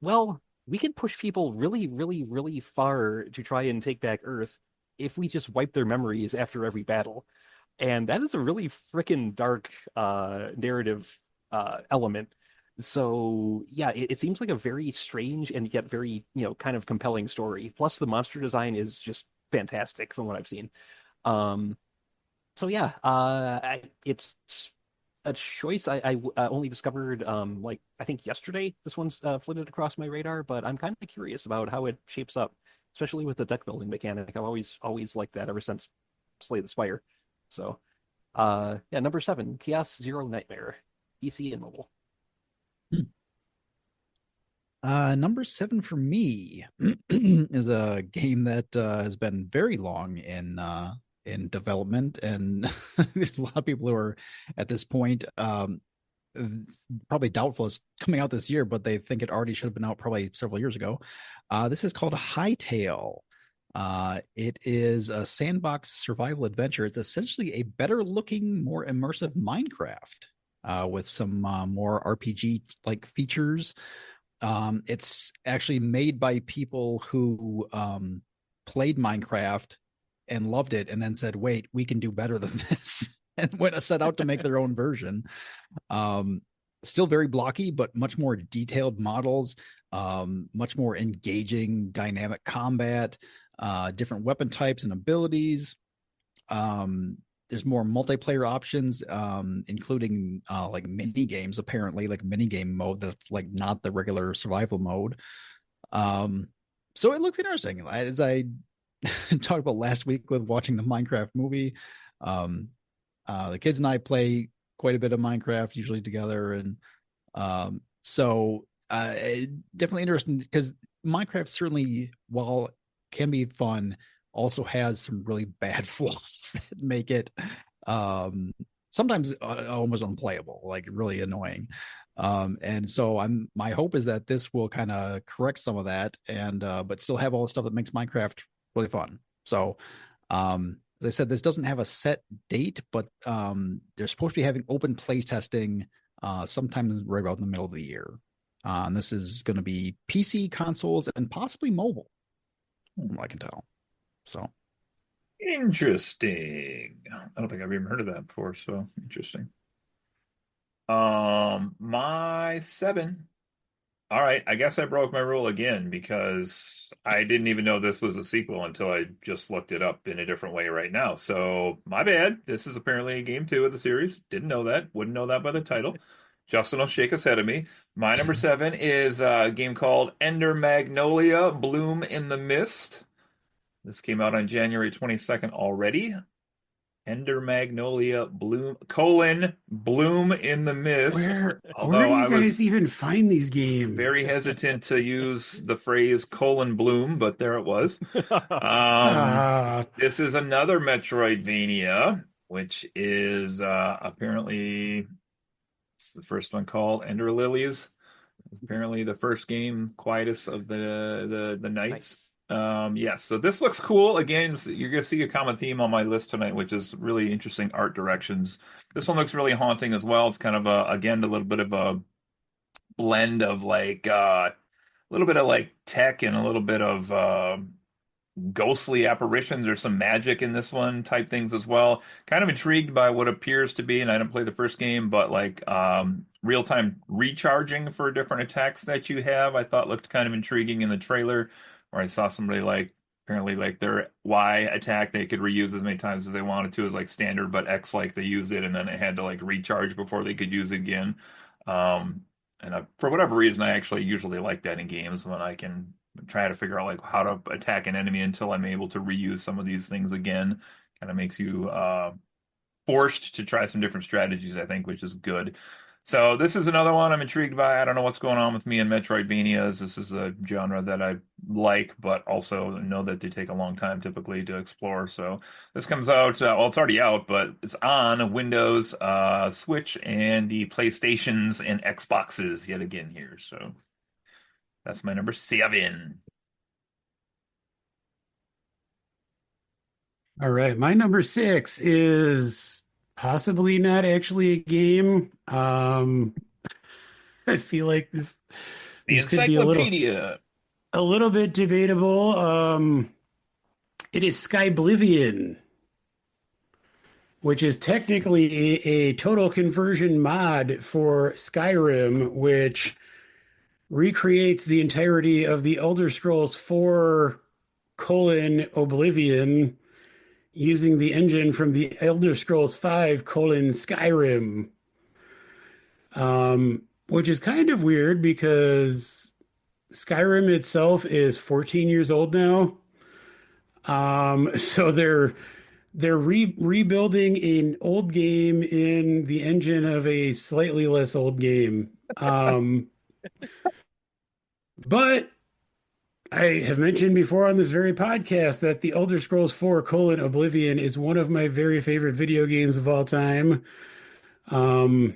S3: well, we can push people really, really, really far to try and take back Earth if we just wipe their memories after every battle. And that is a really freaking dark narrative element. So yeah, it seems like a very strange and yet very, kind of compelling story. Plus the monster design is just fantastic from what I've seen. Um, so yeah, it's a choice I only discovered like I think yesterday. This one's flitted across my radar, but I'm kind of curious about how it shapes up, especially with the deck building mechanic. I've always liked that ever since Slay the Spire. So yeah, number 7, Chaos Zero Nightmare, PC and mobile.
S2: Number 7 for me is a game that has been very long in development, and there's a lot of people who are at this point probably doubtful it's coming out this year, but they think it already should have been out probably several years ago. This is called Hightail. It is a sandbox survival adventure. It's essentially a better looking, more immersive Minecraft with some more RPG like features. It's actually made by people who played Minecraft and loved it and then said, wait, we can do better than this, and went set out to make their own version. Still very blocky, but much more detailed models, much more engaging dynamic combat, different weapon types and abilities. There's more multiplayer options, including like mini games, apparently, like mini game mode that's like not the regular survival mode. So it looks interesting. As I talked about last week with watching the Minecraft movie, the kids and I play quite a bit of Minecraft usually together, and so definitely interesting because Minecraft certainly, while can be fun, also has some really bad flaws that make it sometimes almost unplayable, like really annoying. And so my hope is that this will kind of correct some of that, and but still have all the stuff that makes Minecraft really fun. So as I said, this doesn't have a set date, but they're supposed to be having open play testing sometime right about in the middle of the year. And this is going to be PC, consoles, and possibly mobile, from what I can tell. So
S1: Interesting. I don't think I've even heard of that before, so interesting. My 7. All right, I guess I broke my rule again because I didn't even know this was a sequel until I just looked it up in a different way right now. So my bad. This is apparently game 2 of the series. Didn't know that. Wouldn't know that by the title. Justin will shake his head at me. My number 7 is a game called Ender Magnolia Bloom in the Mist. This came out on January 22nd already. Ender Magnolia Bloom Bloom in the Mist.
S4: Where
S1: Although
S4: do
S1: I
S4: you guys
S1: was
S4: even find these games?
S1: very hesitant to use the phrase Bloom, but there it was.
S4: Ah,
S1: This is another Metroidvania, which is apparently it's the first one called Ender Lilies. It's apparently the first game, quietest of the nights. Yes, so this looks cool. Again, you're gonna see a common theme on my list tonight, which is really interesting art directions. This one looks really haunting as well. It's kind of again a little bit of a blend of like a little bit of like tech and a little bit of ghostly apparitions or some magic in this one type things as well. Kind of intrigued by what appears to be, and I didn't play the first game, but like real-time recharging for different attacks that you have, I thought looked kind of intriguing in the trailer, where I saw somebody like apparently like their Y attack they could reuse as many times as they wanted to as like standard, but X like they used it and then it had to like recharge before they could use it again. For whatever reason, I actually usually like that in games when I can try to figure out like how to attack an enemy until I'm able to reuse some of these things again. Kind of makes you forced to try some different strategies, I think, which is good. So this is another one I'm intrigued by. I don't know what's going on with me in Metroidvanias. This is a genre that I like, but also know that they take a long time typically to explore. So this comes out, well, it's already out, but it's on Windows, Switch, and the PlayStations and Xboxes yet again here. So that's my number 7.
S4: All right, my number 6 is possibly not actually a game. I feel like
S1: The
S4: this could be
S1: Encyclopedia.
S4: a little bit debatable. It is Skyblivion, which is technically a total conversion mod for Skyrim, which recreates the entirety of the Elder Scrolls 4 Oblivion using the engine from the Elder Scrolls 5 Skyrim, which is kind of weird because Skyrim itself is 14 years old now. So they're rebuilding an old game in the engine of a slightly less old game. But I have mentioned before on this very podcast that the Elder Scrolls 4 Oblivion is one of my very favorite video games of all time. I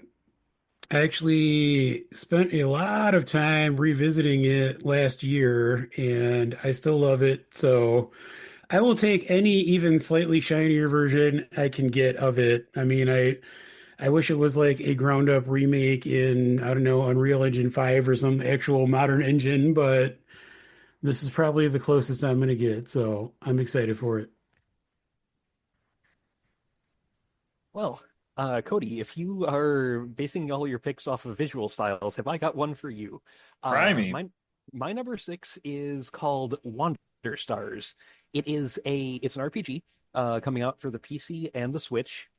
S4: actually spent a lot of time revisiting it last year, and I still love it. So I will take any even slightly shinier version I can get of it. I mean, I wish it was like a ground up remake in, I don't know, Unreal Engine 5 or some actual modern engine, but this is probably the closest I'm going to get. So I'm excited for it.
S3: Well, Cody, if you are basing all your picks off of visual styles, have I got one for you?
S1: Try
S3: Uh,
S1: me.
S3: my my number 6 is called Wander Stars. It's an RPG coming out for the PC and the Switch,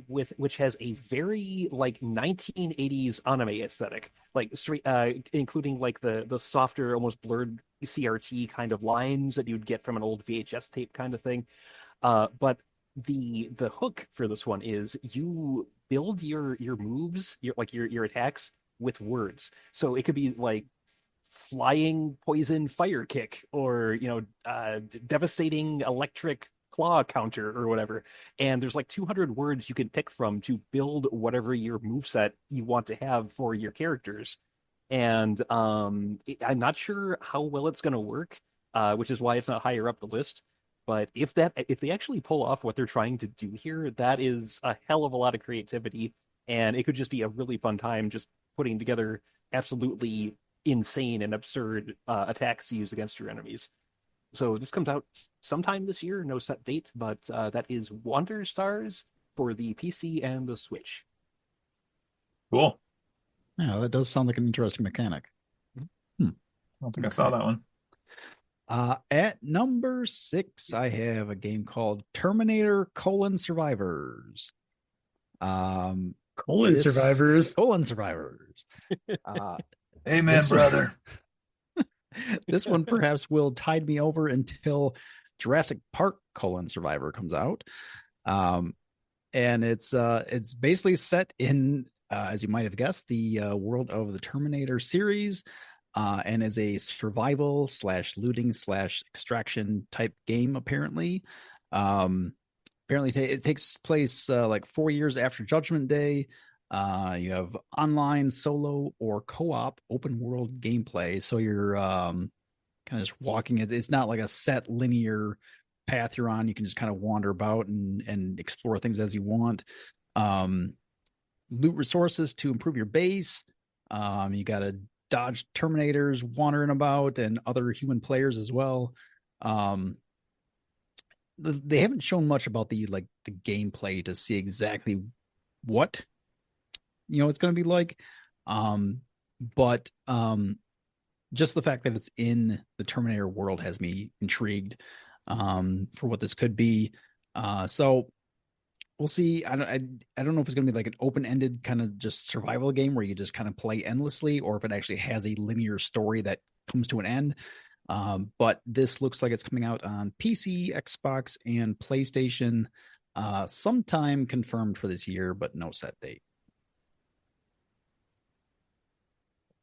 S3: with which has a very like 1980s anime aesthetic, like straight, including like the softer, almost blurred CRT kind of lines that you'd get from an old VHS tape kind of thing. But the hook for this one is you build your moves, your attacks with words. So it could be like flying poison fire kick, or devastating electric claw counter or whatever. And there's like 200 words you can pick from to build whatever your move set you want to have for your characters. And I'm not sure how well it's going to work, which is why it's not higher up the list. But if they actually pull off what they're trying to do here, that is a hell of a lot of creativity, and it could just be a really fun time just putting together absolutely insane and absurd attacks to use against your enemies. So this comes out sometime this year, no set date, but that is Wander Stars for the PC and the Switch.
S1: Cool.
S2: Yeah, that does sound like an interesting mechanic.
S1: I don't think I saw that one.
S2: At number 6, I have a game called Terminator: Survivors.
S4: Survivors.
S2: Survivors.
S1: Amen, brother.
S2: This one perhaps will tide me over until Jurassic Park: Survivor comes out. And it's basically set in, as you might have guessed, the world of the Terminator series. And is a survival / looting / extraction type game, apparently. It takes place like 4 years after Judgment Day. You have online, solo, or co-op open world gameplay. So you're kind of just walking it. It's not like a set linear path you're on. You can just kind of wander about and explore things as you want. Loot resources to improve your base. You got to dodge Terminators wandering about and other human players as well. they haven't shown much about the gameplay to see exactly what it's going to be like. Um, but just the fact that it's in the Terminator world has me intrigued for what this could be. So we'll see. I don't know if it's going to be like an open-ended kind of just survival game where you just kind of play endlessly, or if it actually has a linear story that comes to an end. But this looks like it's coming out on PC, Xbox, and PlayStation sometime confirmed for this year, but no set date.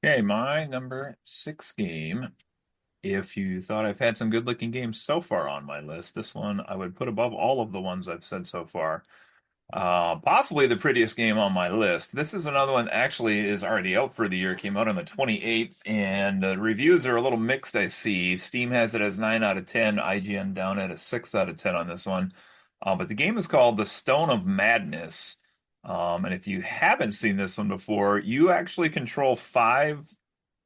S1: Okay, my number 6 game. If you thought I've had some good-looking games so far on my list, this one I would put above all of the ones I've said so far. Possibly the prettiest game on my list. This is another one that actually is already out for the year. It came out on the 28th, and the reviews are a little mixed, I see. Steam has it as 9 out of 10, IGN down at a 6 out of 10 on this one. But the game is called The Stone of Madness. And if you haven't seen this one before, you actually control 5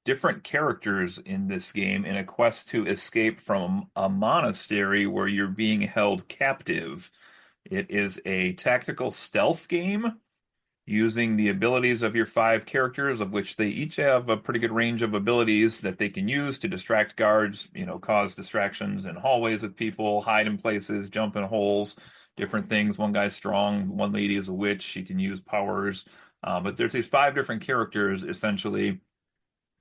S1: different characters in this game in a quest to escape from a monastery where you're being held captive. It is a tactical stealth game using the abilities of your 5 characters, of which they each have a pretty good range of abilities that they can use to distract guards, cause distractions in hallways with people, hide in places, jump in holes, different things. One guy's strong, one lady is a witch, she can use powers. But there's these 5 different characters essentially,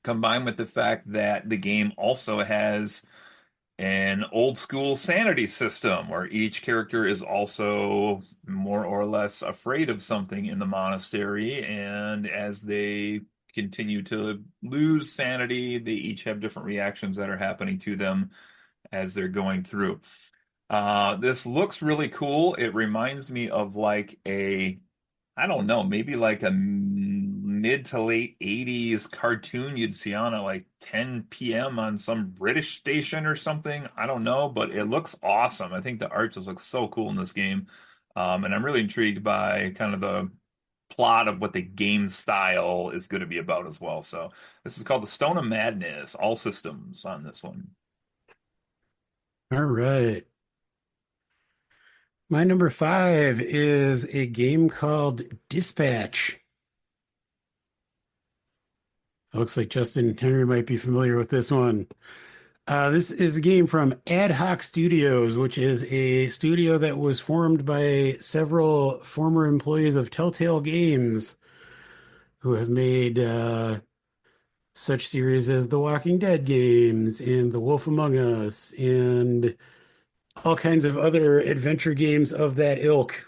S1: combined with the fact that the game also has an old school sanity system where each character is also more or less afraid of something in the monastery. And as they continue to lose sanity, they each have different reactions that are happening to them as they're going through. This looks really cool. It reminds me of like I don't know, maybe like a mid to late 80s cartoon you'd see on at like 10 p.m. on some British station or something. I don't know, but it looks awesome. I think the art just looks so cool in this game. And I'm really intrigued by kind of the plot of what the game style is going to be about as well. So this is called The Stone of Madness, all systems on this one.
S4: All right. My number 5 is a game called Dispatch. It looks like Justin Henry might be familiar with this one. This is a game from Ad Hoc Studios, which is a studio that was formed by several former employees of Telltale Games who have made such series as the Walking Dead games and The Wolf Among Us and all kinds of other adventure games of that ilk.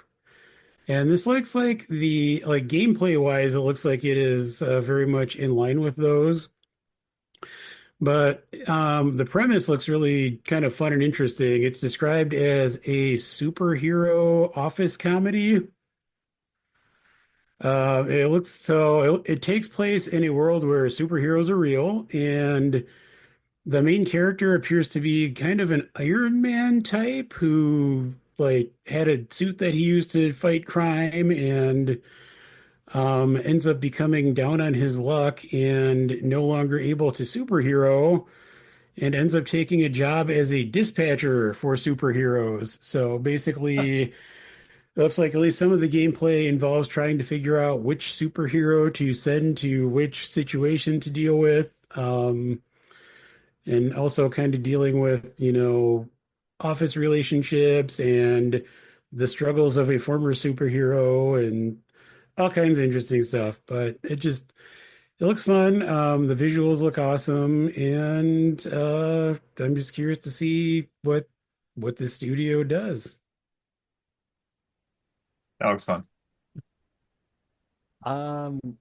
S4: And this looks like gameplay wise, it looks like it is very much in line with those. But the premise looks really kind of fun and interesting. It's described as a superhero office comedy. It takes place in a world where superheroes are real, and the main character appears to be kind of an Iron Man type who like had a suit that he used to fight crime and ends up becoming down on his luck and no longer able to superhero and ends up taking a job as a dispatcher for superheroes. So basically, it looks like at least some of the gameplay involves trying to figure out which superhero to send to which situation to deal with. And also kind of dealing with, office relationships and the struggles of a former superhero and all kinds of interesting stuff. But it looks fun. The visuals look awesome, and I'm just curious to see what this studio does.
S1: That looks fun.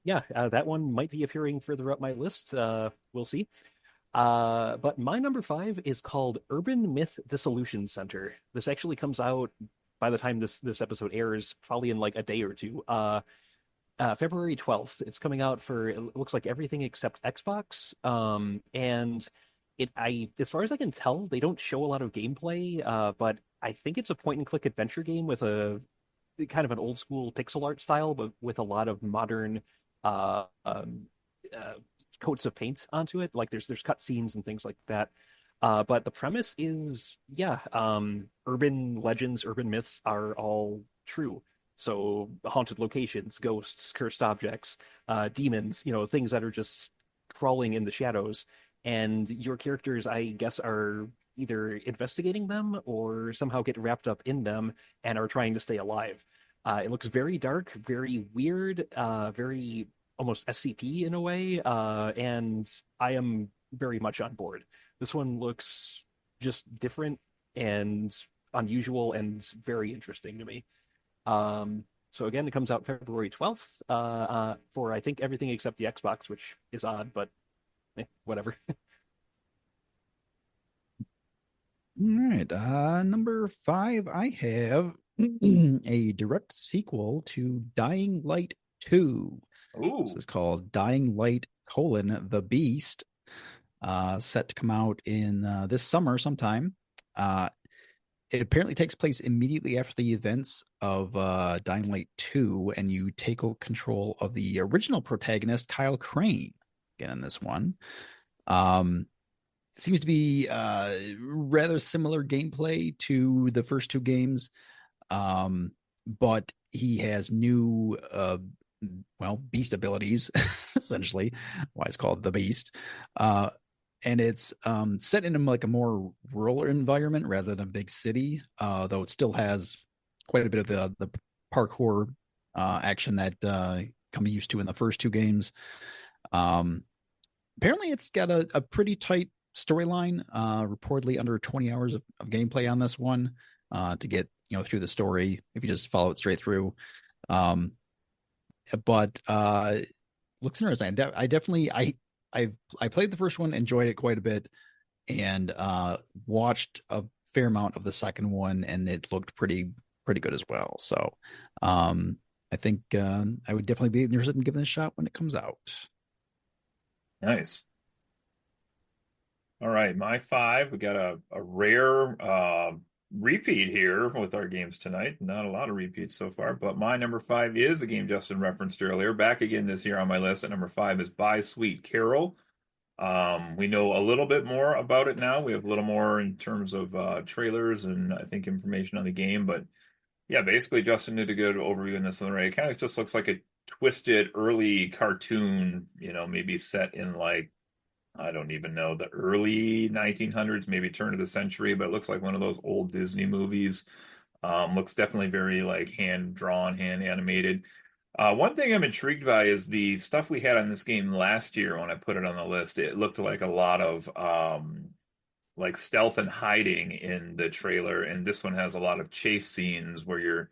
S3: Yeah, that one might be appearing further up my list. We'll see. But my number 5 is called Urban Myth Dissolution Center. This actually comes out by the time this episode airs, probably in like a day or two. February 12th. It's coming out for, it looks like everything except Xbox. And as far as I can tell, they don't show a lot of gameplay, but I think it's a point and click adventure game with a kind of an old school pixel art style, but with a lot of modern uh, coats of paint onto it. Like there's cut scenes and things like that. But the premise is, yeah, urban legends, urban myths are all true. So haunted locations, ghosts, cursed objects, demons, things that are just crawling in the shadows. And your characters, I guess, are either investigating them or somehow get wrapped up in them and are trying to stay alive. It looks very dark, very weird, very almost SCP in a way, and I am very much on board. This one looks just different and unusual and very interesting to me. So again, it comes out February 12th for I think everything except the Xbox, which is odd, but whatever.
S2: All right. Number 5, I have a direct sequel to Dying Light 2. This
S1: Ooh.
S2: is called Dying Light: The Beast. Set to come out in this summer sometime. It apparently takes place immediately after the events of Dying Light 2, and you take control of the original protagonist, Kyle Crane, again in this one. It seems to be rather similar gameplay to the first two games, but he has new, beast abilities, essentially, why it's called the Beast. And it's set in like a more rural environment rather than a big city, though it still has quite a bit of the parkour action that come used to in the first two games. Apparently, it's got a pretty tight storyline, reportedly under 20 hours of gameplay on this one to get through the story if you just follow it straight through. But looks interesting. I played the first one, enjoyed it quite a bit, and watched a fair amount of the second one, and it looked pretty good as well. So I think I would definitely be interested in giving it a shot when it comes out.
S1: Nice. All right, my 5. We got a rare repeat here with our games tonight. Not a lot of repeats so far, but my number 5 is a game Justin referenced earlier. Back again this year on my list at number 5 is Buy Sweet Carol. We know a little bit more about it now. We have a little more in terms of trailers and I think information on the game. But yeah, basically Justin did a good overview in this one, right? It kind of just looks like a twisted early cartoon, maybe set in like, I don't even know, the early 1900s, maybe turn of the century, but it looks like one of those old Disney movies. Looks definitely very like hand drawn, hand animated. One thing I'm intrigued by is the stuff we had on this game last year when I put it on the list. It looked like a lot of like stealth and hiding in the trailer, and this one has a lot of chase scenes where you're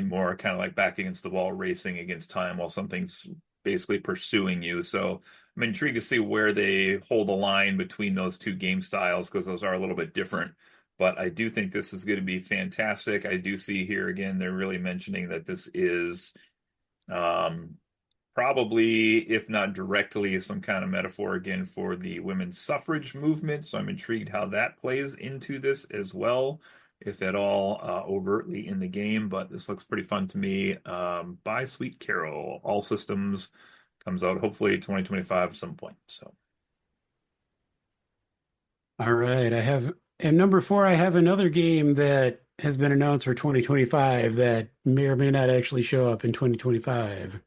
S1: more kind of like back against the wall, racing against time while something's basically pursuing you. So I'm intrigued to see where they hold the line between those two game styles because those are a little bit different. But I do think this is going to be fantastic. I do see here again, they're really mentioning that this is probably, if not directly, some kind of metaphor again for the women's suffrage movement. So I'm intrigued how that plays into this as well, if at all overtly in the game. But this looks pretty fun to me. Buy Sweet Carol, all systems, comes out hopefully 2025 at some point. So.
S4: All right. at number 4, I have another game that has been announced for 2025 that may or may not actually show up in 2025.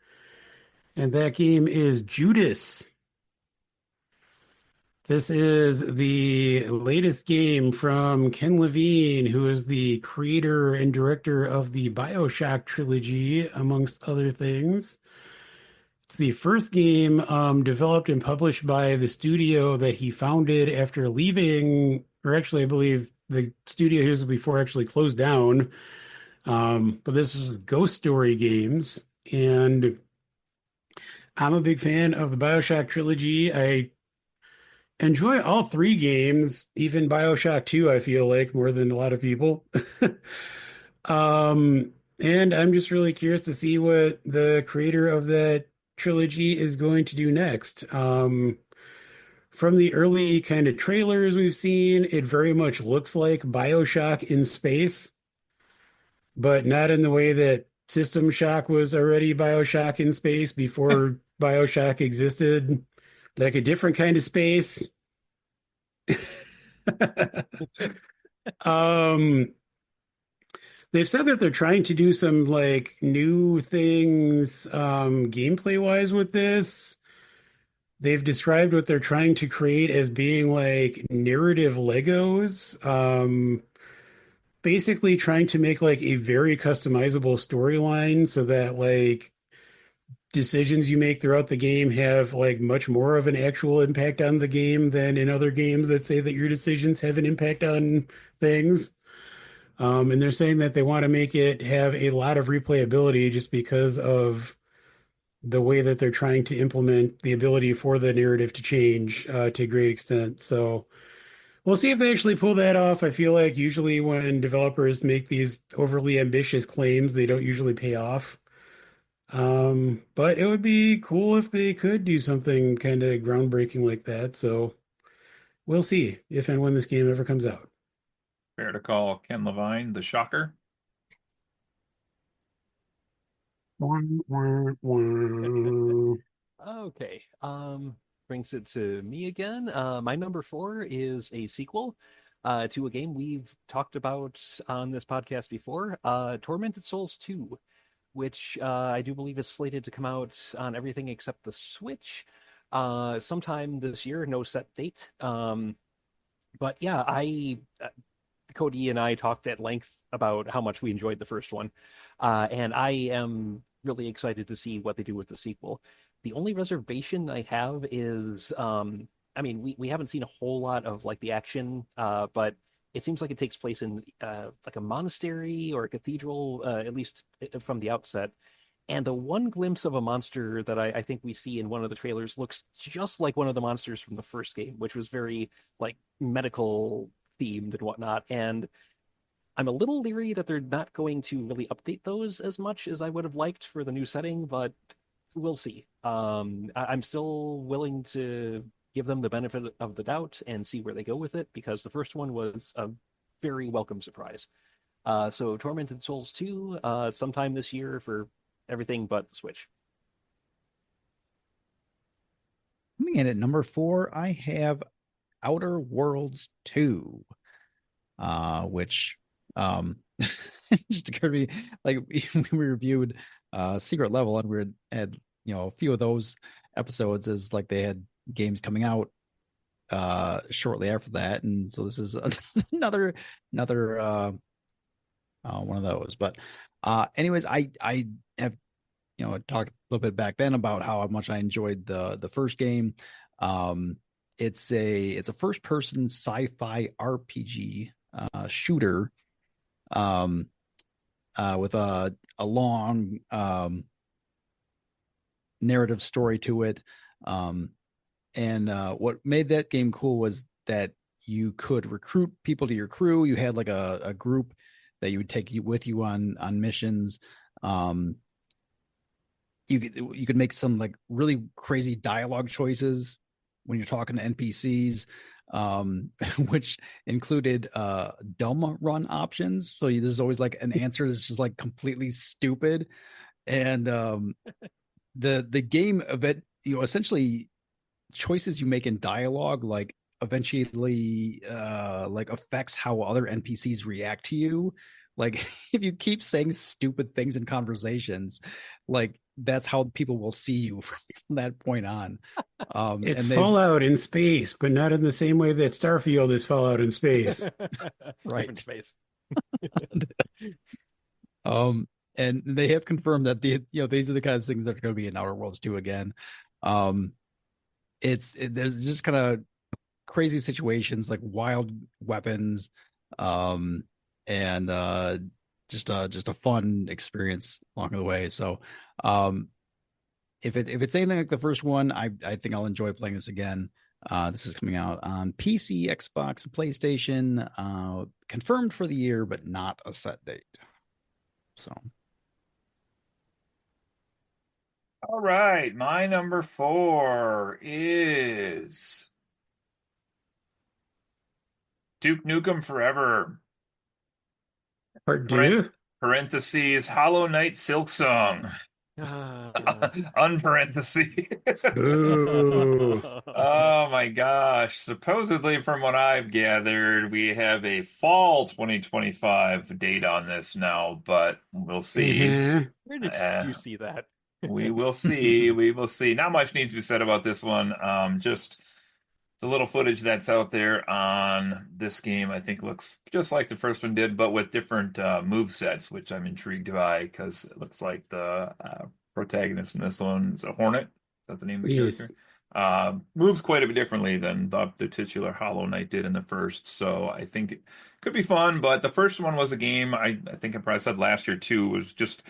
S4: And that game is Judas. This is the latest game from Ken Levine, who is the creator and director of the BioShock trilogy, amongst other things. It's the first game developed and published by the studio that he founded after leaving, or actually, I believe the studio he was before actually closed down. But this is Ghost Story Games, and I'm a big fan of the BioShock trilogy. I enjoy all 3 games, even BioShock 2, I feel like, more than a lot of people. And I'm just really curious to see what the creator of that trilogy is going to do next. From the early kind of trailers we've seen, it very much looks like BioShock in space, but not in the way that System Shock was already BioShock in space before BioShock existed, like a different kind of space. Um, they've said that they're trying to do some like new things, gameplay wise with this. They've described what they're trying to create as being like narrative Legos. Basically trying to make like a very customizable storyline so that like decisions you make throughout the game have like much more of an actual impact on the game than in other games that say that your decisions have an impact on things. And they're saying that they want to make it have a lot of replayability just because of the way that they're trying to implement the ability for the narrative to change to a great extent. So we'll see if they actually pull that off. I feel like usually when developers make these overly ambitious claims, they don't usually pay off. But it would be cool if they could do something kind of groundbreaking like that. So we'll see if and when this game ever comes out.
S1: Fair to call Ken Levine the shocker.
S4: Wah, wah, wah.
S3: Okay. Brings it to me again. My number four is a sequel to a game we've talked about on this podcast before, Tormented Souls 2, which I do believe is slated to come out on everything except the Switch sometime this year, no set date. But yeah, Cody and I talked at length about how much we enjoyed the first one, and I am really excited to see what they do with the sequel. The only reservation I have is, I mean, we haven't seen a whole lot of like the action, but it seems like it takes place in like a monastery or a cathedral, at least from the outset. And the one glimpse of a monster that I think we see in one of the trailers looks just like one of the monsters from the first game, which was very like medical themed and whatnot. And I'm a little leery that they're not going to really update those as much as I would have liked for the new setting, but we'll see. I'm still willing to give them the benefit of the doubt and see where they go with it because the first one was a very welcome surprise. So Tormented Souls 2, sometime this year for everything but the Switch.
S2: Coming in at number four, I have Outer Worlds 2, which just occurred to me like we reviewed Secret Level and we had a few of those episodes as like they had games coming out shortly after that, and so this is another one of those. But anyways, I have talked a little bit back then about how much I enjoyed the first game. It's a first person sci-fi RPG shooter with a long narrative story to it. And what made that game cool was that you could recruit people to your crew. You had like a group that you would take with you on missions. You could make some like really crazy dialogue choices when you're talking to NPCs, which included dumb run options. So there's always like an answer that's just like completely stupid. And the game of it, essentially choices you make in dialogue like eventually like affects how other NPCs react to you. Like if you keep saying stupid things in conversations, like that's how people will see you from that point on.
S4: It's
S2: And
S4: Fallout in space, but not in the same way that Starfield is Fallout in space.
S2: Right.
S3: Different space.
S2: And they have confirmed that these are the kinds of things that are going to be in Outer Worlds 2 again. There's just kind of crazy situations like wild weapons, and just a fun experience along the way. So if it's anything like the first one, I think I'll enjoy playing this again. This is coming out on PC, Xbox, and PlayStation, confirmed for the year, but not a set date. So
S1: All right, my number four is Duke Nukem Forever.
S4: Part two?
S1: Parentheses, Hollow Knight Silksong. Unparenthesis.
S4: Boo.
S1: Oh my gosh. Supposedly, from what I've gathered, we have a fall 2025 date on this now, but we'll see.
S4: Uh-huh.
S3: Where did
S1: Uh,
S3: you see that?
S1: we will see. We will see. Not much needs to be said about this one. Just the little footage that's out there on this game, I think looks just like the first one did, but with different move sets, which I'm intrigued by because it looks like the protagonist in this one is a Hornet. Is that the name of the
S4: Yes.
S1: character? Moves quite a bit differently than the titular Hollow Knight did in the first. So I think it could be fun, but the first one was a game I think I probably said last year too, was just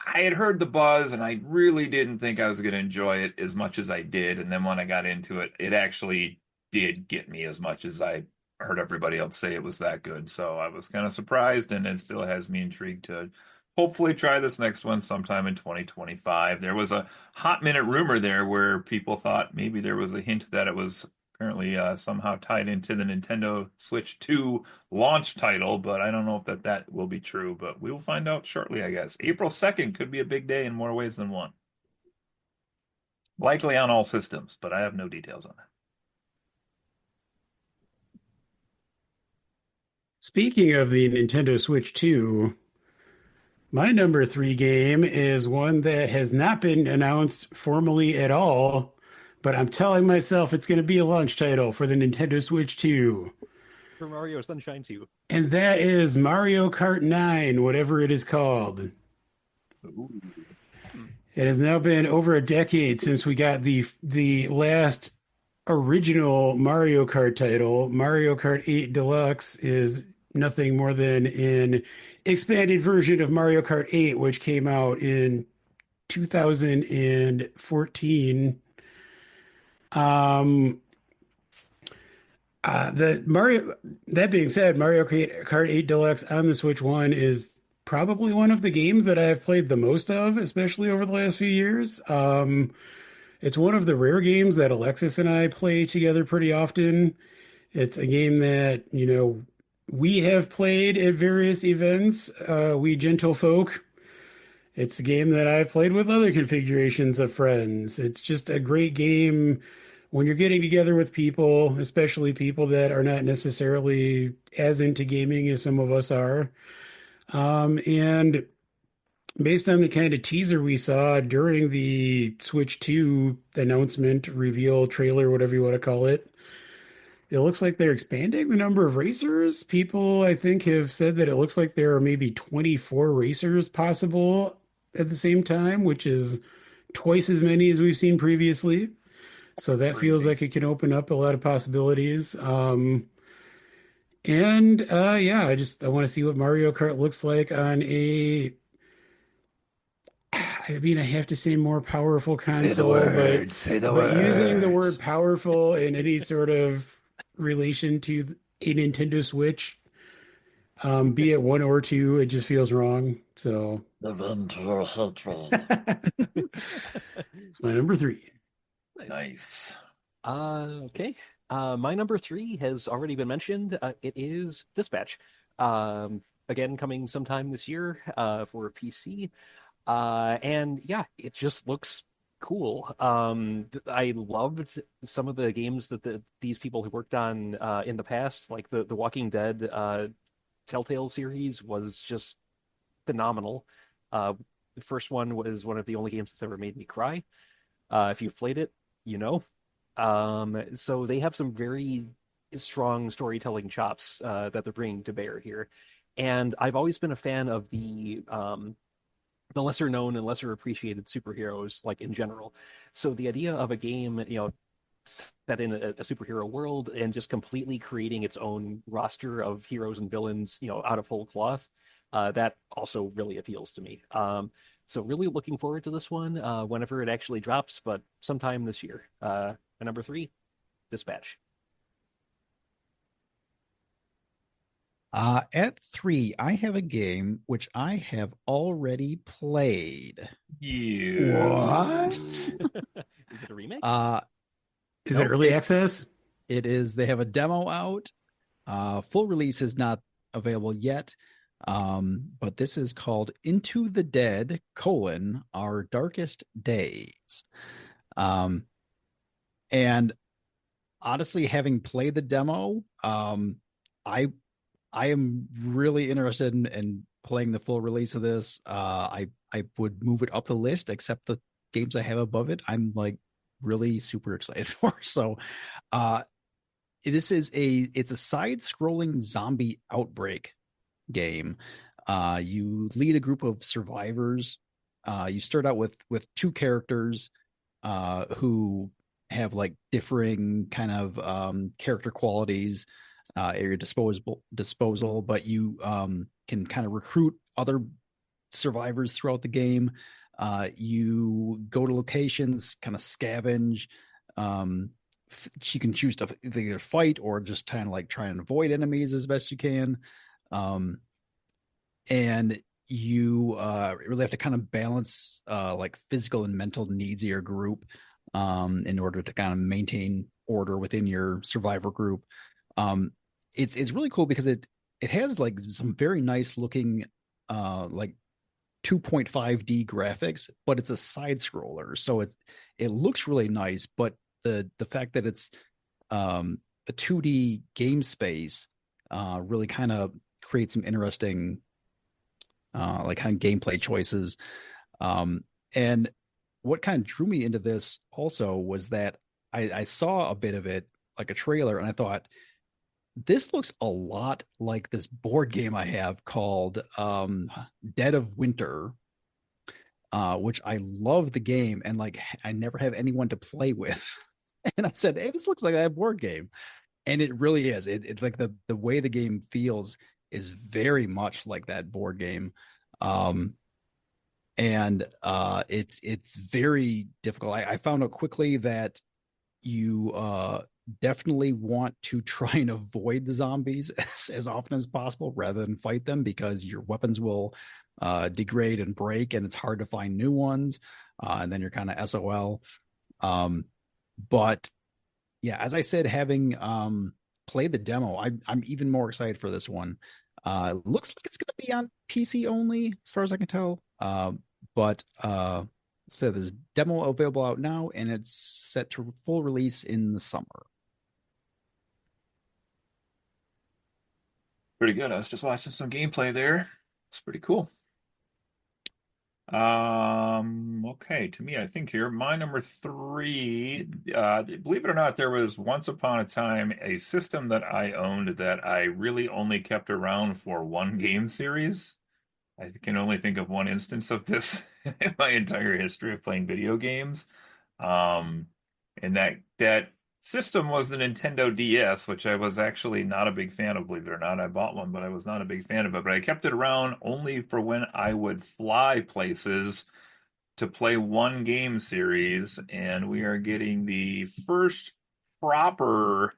S1: I had heard the buzz and I really didn't think I was going to enjoy it as much as I did. And then when I got into it, it actually did get me as much as I heard everybody else say it was that good. So I was kind of surprised, and it still has me intrigued to hopefully try this next one sometime in 2025. There was a hot minute rumor there where people thought maybe there was a hint that it was apparently somehow tied into the Nintendo Switch 2 launch title, but I don't know if that will be true, but we will find out shortly, I guess. April 2nd could be a big day in more ways than one. Likely on all systems, but I have no details on that.
S4: Speaking of the Nintendo Switch 2, my number 3 game is one that has not been announced formally at all, but I'm telling myself it's going to be a launch title for the Nintendo Switch 2.
S3: For Mario Sunshine 2.
S4: And that is Mario Kart 9, whatever it is called.
S1: Ooh.
S4: It has now been over a decade since we got the last original Mario Kart title. Mario Kart 8 Deluxe is nothing more than an expanded version of Mario Kart 8, which came out in 2014. That being said, Mario Kart 8 Deluxe on the Switch 1 is probably one of the games that I have played the most of, especially over the last few years. It's one of the rare games that Alexis and I play together pretty often. It's a game that, we have played at various events, we gentle folk. It's a game that I've played with other configurations of friends. It's just a great game when you're getting together with people, especially people that are not necessarily as into gaming as some of us are. And based on the kind of teaser we saw during the Switch 2 announcement, reveal, trailer, whatever you want to call it, it looks like they're expanding the number of racers. People, I think, have said that it looks like there are maybe 24 racers possible at the same time, which is twice as many as we've seen previously. So that feels
S1: Crazy.
S4: like it can open up a lot of possibilities. Yeah, I want to see what Mario Kart looks like on I have to say more powerful
S1: Say the
S4: console,
S1: word. Say the
S4: but using the word
S1: words.
S4: powerful in any sort of relation to a Nintendo Switch, be it one or two, it just feels wrong. So
S1: The Ventura hatred.
S4: it's my number 3.
S1: Nice.
S3: Okay. My number 3 has already been mentioned. It is Dispatch. Again, coming sometime this year for PC. And yeah, it just looks cool. I loved some of the games that these people who worked on in the past, like the Walking Dead Telltale series was just phenomenal. The first one was one of the only games that's ever made me cry. If you've played it, you know. So they have some very strong storytelling chops that they're bringing to bear here. And I've always been a fan of the lesser known and lesser appreciated superheroes, like in general. So the idea of a game, set in a superhero world and just completely creating its own roster of heroes and villains, out of whole cloth, that also really appeals to me. So really looking forward to this one whenever it actually drops, but sometime this year. Number 3, Dispatch.
S2: At 3, I have a game which I have already played.
S4: What?
S3: Is it a remake?
S4: Is
S2: Nope,
S4: it early access?
S2: It is. They have a demo out. Full release is not available yet, But this is called Into the Dead: Our Darkest Days. Um, and honestly, having played the demo, I I am really interested in playing the full release of this. I would move it up the list, except the games I have above it, I'm like really super excited for. So, uh, it's a side-scrolling zombie outbreak game. You lead a group of survivors. You start out with two characters who have like differing kind of character qualities at your disposal, but you can kind of recruit other survivors throughout the game. You go to locations, kind of scavenge. Um, you can choose to either fight or just kind of like try and avoid enemies as best you can. Um, and you really have to kind of balance like physical and mental needs of your group in order to kind of maintain order within your survivor group. Um, it's really cool because it has like some very nice looking like 2.5D graphics, but it's a side scroller, so it looks really nice. But the fact that it's a 2D game space really kind of creates some interesting like kind of gameplay choices. And what kind of drew me into this also was that I saw a bit of it, like a trailer, and I thought this looks a lot like this board game I have called Dead of Winter, which I love the game, and like I never have anyone to play with. And I said, "Hey, this looks like that board game," and it really is. It's like the way the game feels is very much like that board game. Um, and it's very difficult. I found out quickly that you definitely want to try and avoid the zombies as often as possible rather than fight them, because your weapons will degrade and break, and it's hard to find new ones, and then you're kind of SOL. But yeah, as I said, having played the demo, I'm even more excited for this one. Looks like it's going to be on PC only, as far as I can tell. But so there's demo available out now, and it's set to full release in the summer.
S1: Pretty good. I was just watching some gameplay there. It's pretty cool. Okay, to me, I think here, my number three, believe it or not, there was once upon a time a system that I owned that I really only kept around for one game series. I can only think of one instance of this in my entire history of playing video games. Um, and that system was the Nintendo DS, which I was actually not a big fan of, believe it or not. I bought one, but I was not a big fan of it. But I kept it around only for when I would fly places to play one game series. And we are getting the first proper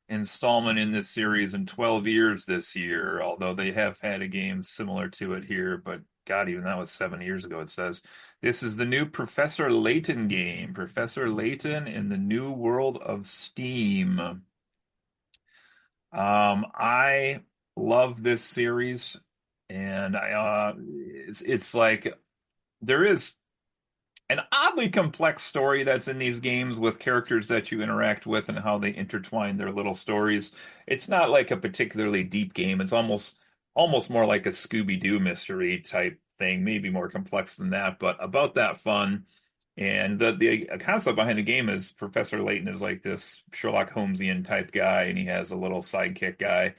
S1: installment in this series in 12 years this year, although they have had a game similar to it here, but God, even that was 7 years ago, it says. This is the new Professor Layton game, Professor Layton in the New World of Steam. I love this series, and it's like there is an oddly complex story that's in these games with characters that you interact with and how they intertwine their little stories. It's not like a particularly deep game. It's almost more like a Scooby-Doo mystery type thing, maybe more complex than that, but about that fun. And the concept behind the game is Professor Layton is like this Sherlock Holmesian type guy, and he has a little sidekick guy.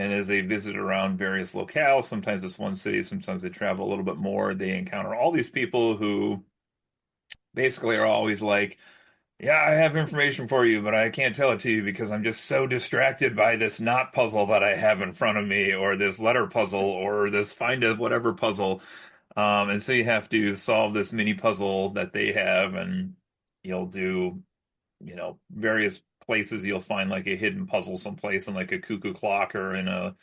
S1: And as they visit around various locales, sometimes it's one city, sometimes they travel a little bit more, they encounter all these people who basically are always like, yeah, I have information for you, but I can't tell it to you because I'm just so distracted by this knot puzzle that I have in front of me, or this letter puzzle, or this find a whatever puzzle. And so you have to solve this mini puzzle that they have, and you'll do, various places you'll find like a hidden puzzle someplace in like a cuckoo clock or in a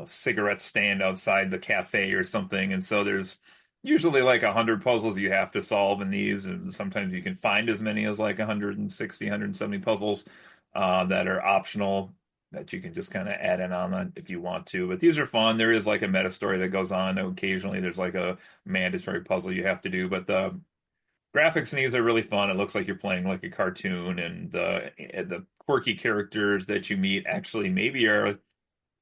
S1: cigarette stand outside the cafe or something. And so there's usually like 100 puzzles you have to solve in these, and sometimes you can find as many as like 160, 170 puzzles that are optional. that you can just kind of add in on if you want to. But these are fun. There is like a meta story that goes on. Occasionally, there's like a mandatory puzzle you have to do, but the graphics in these are really fun. It looks like you're playing like a cartoon, and the quirky characters that you meet actually maybe are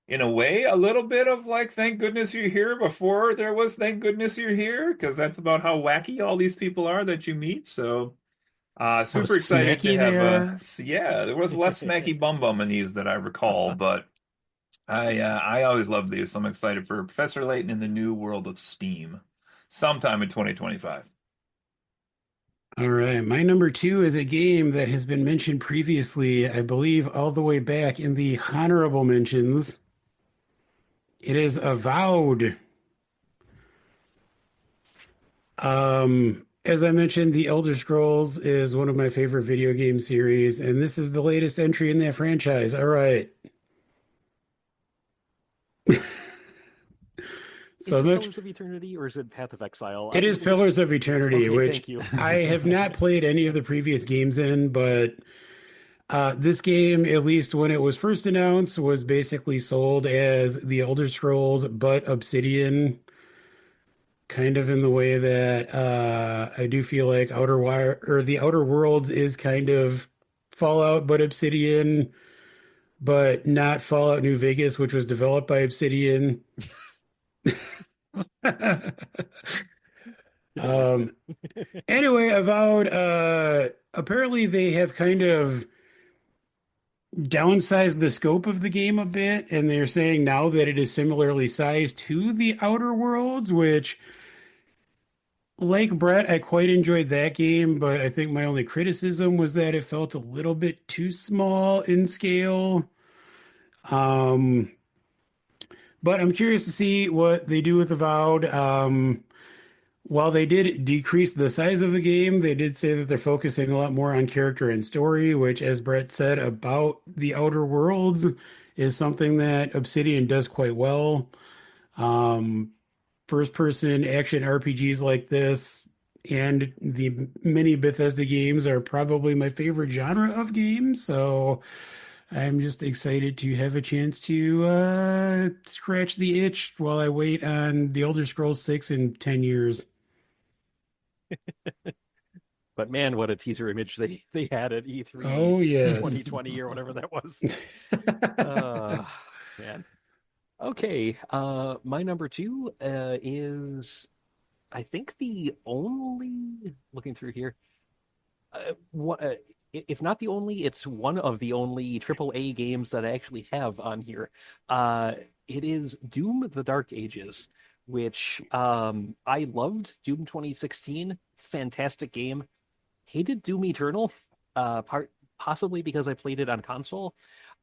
S1: in a way a little bit of like thank goodness you're here before there was thank goodness you're here, because that's about how wacky all these people are that you meet. So
S4: How
S1: super excited to
S4: smacky they
S1: have
S4: are.
S1: yeah, there was less smacky bum bum in these that I recall, but I always love these, so I'm excited for Professor Layton in the new world of Steam sometime in 2025.
S4: All right, my number two is a game that has been mentioned previously, I believe, all the way back in the honorable mentions. It is Avowed. As I mentioned, The Elder Scrolls is one of my favorite video game series, and this is the latest entry in that franchise. All right.
S3: Is
S4: So
S3: it
S4: much.
S3: Pillars of Eternity or is it Path of Exile?
S4: It is Pillars of Eternity,
S3: Okay,
S4: which
S3: thank you.
S4: I have not played any of the previous games in, but this game, at least when it was first announced, was basically sold as The Elder Scrolls, but Obsidian, kind of in the way that I do feel like Outer Wire or The Outer Worlds is kind of Fallout, but Obsidian, but not Fallout New Vegas, which was developed by Obsidian.
S3: Can understand.
S4: Um, anyway, Avowed, apparently they have kind of downsized the scope of the game a bit, and they're saying now that it is similarly sized to the Outer Worlds, which, like Brett, I quite enjoyed that game, but I think my only criticism was that it felt a little bit too small in scale. Um, but I'm curious to see what they do with Avowed. While they did decrease the size of the game, they did say that they're focusing a lot more on character and story, which, as Brett said about the Outer Worlds, is something that Obsidian does quite well. Um, First person action RPGs like this and the many Bethesda games are probably my favorite genre of games. So I'm just excited to have a chance to scratch the itch while I wait on The Elder Scrolls 6 in 10 years.
S3: But man, what a teaser image they had at E3
S4: Oh, yes.
S3: 2020 or whatever that was. Uh, man. Okay, my number two is I think the only looking through here. If not the only, it's one of the only AAA games that I actually have on here. Uh, it is Doom: The Dark Ages, which I loved. Doom 2016, fantastic game. Hated Doom Eternal, possibly because I played it on console,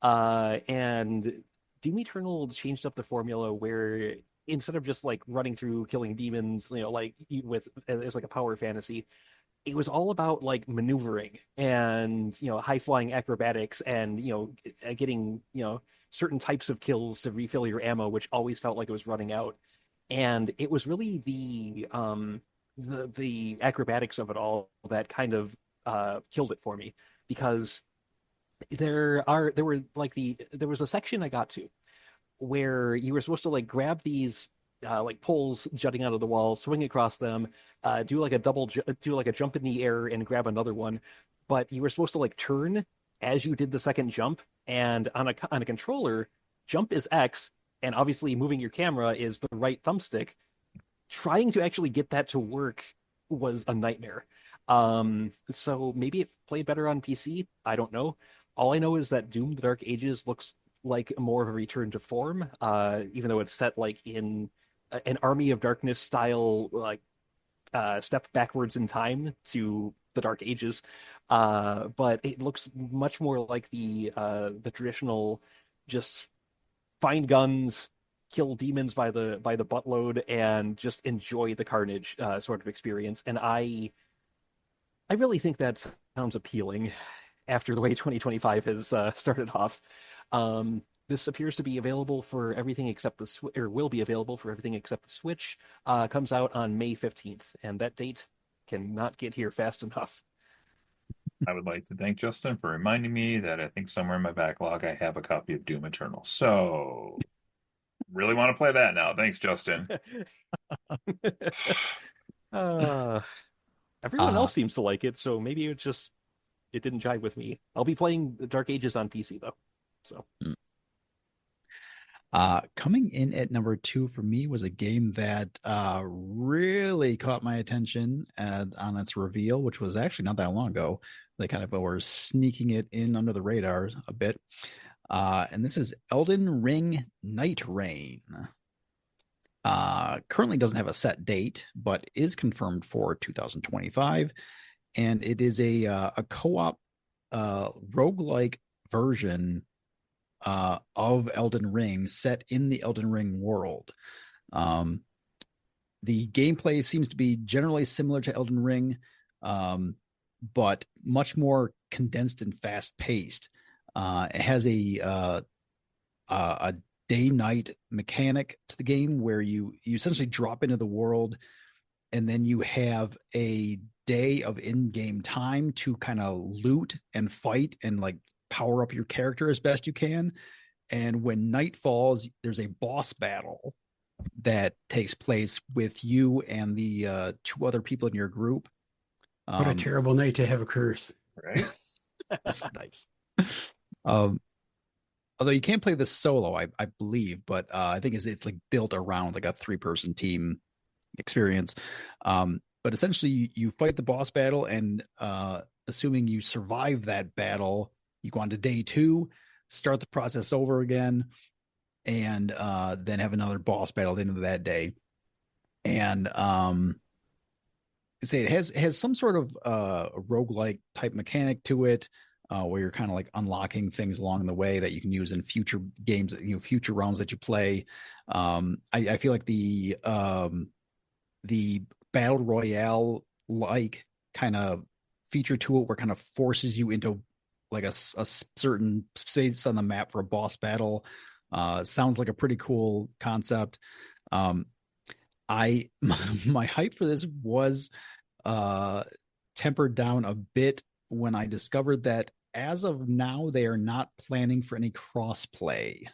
S3: and Doom Eternal changed up the formula where instead of just like running through killing demons, like with it's like a power fantasy, it was all about like maneuvering and high flying acrobatics and getting certain types of kills to refill your ammo, which always felt like it was running out. And it was really the acrobatics of it all that kind of killed it for me, because there was a section I got to where you were supposed to like grab these like poles jutting out of the wall, swing across them, do like a do like a jump in the air and grab another one. But you were supposed to like turn as you did the second jump, and on a controller, jump is X, and obviously moving your camera is the right thumbstick. Trying to actually get that to work was a nightmare. So maybe it played better on PC. I don't know. All I know is that Doom: The Dark Ages looks like more of a return to form, even though it's set like in an Army of Darkness style, like step backwards in time to the Dark Ages. But it looks much more like the traditional, just find guns, kill demons by the buttload, and just enjoy the carnage sort of experience. And I really think that sounds appealing after the way 2025 has started off. This appears to be available for everything except the Switch, or will be available for everything except the Switch. Comes out on May 15th, and that date cannot get here fast enough.
S1: I would like to thank Justin for reminding me that I think somewhere in my backlog I have a copy of Doom Eternal. So, really want to play that now. Thanks, Justin.
S3: uh, everyone
S2: Uh,
S3: else seems to like it, so maybe it didn't jive with me. I'll be playing the Dark Ages on PC though. So
S2: Coming in at number 2 for me was a game that really caught my attention on its reveal, which was actually not that long ago. They kind of were sneaking it in under the radar a bit. And this is Elden Ring Night Rain. Currently doesn't have a set date, but is confirmed for 2025. And it is a co-op roguelike version of Elden Ring set in the Elden Ring world. The gameplay seems to be generally similar to Elden Ring, but much more condensed and fast paced. It has a day night mechanic to the game where you essentially drop into the world and then you have a day of in-game time to kind of loot and fight and like power up your character as best you can. And when night falls, there's a boss battle that takes place with you and the 2 other people in your group.
S4: What a terrible night to have a curse.
S1: Right?
S2: That's nice. Although you can't play this solo, I believe, but I think it's like built around like a 3-person team experience. But essentially, you fight the boss battle, and assuming you survive that battle, you go on to day 2, start the process over again, and then have another boss battle at the end of that day. And say it has some sort of roguelike type mechanic to it, where you're kind of like unlocking things along the way that you can use in future games, future rounds that you play. I feel like the battle royale like kind of feature to it, where kind of forces you into like a certain space on the map for a boss battle. Sounds like a pretty cool concept. My hype for this was tempered down a bit when I discovered that as of now they are not planning for any crossplay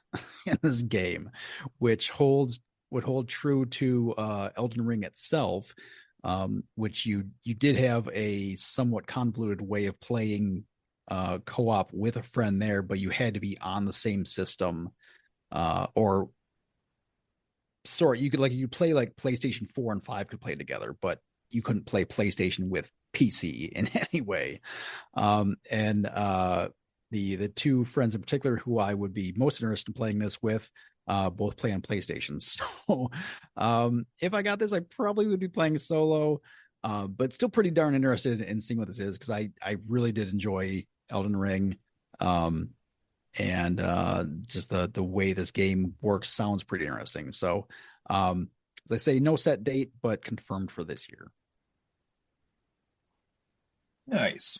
S2: in this game, which would hold true to Elden Ring itself, which you did have a somewhat convoluted way of playing co-op with a friend there, but you had to be on the same system, or sorry, you play like PlayStation 4 and 5 could play together, but you couldn't play PlayStation with PC in any way. And the 2 friends in particular who I would be most interested in playing this with both play on PlayStation. So if I got this, I probably would be playing solo, but still pretty darn interested in seeing what this is, because I really did enjoy Elden Ring. And just the way this game works sounds pretty interesting. So they say no set date, but confirmed for this year.
S1: Nice.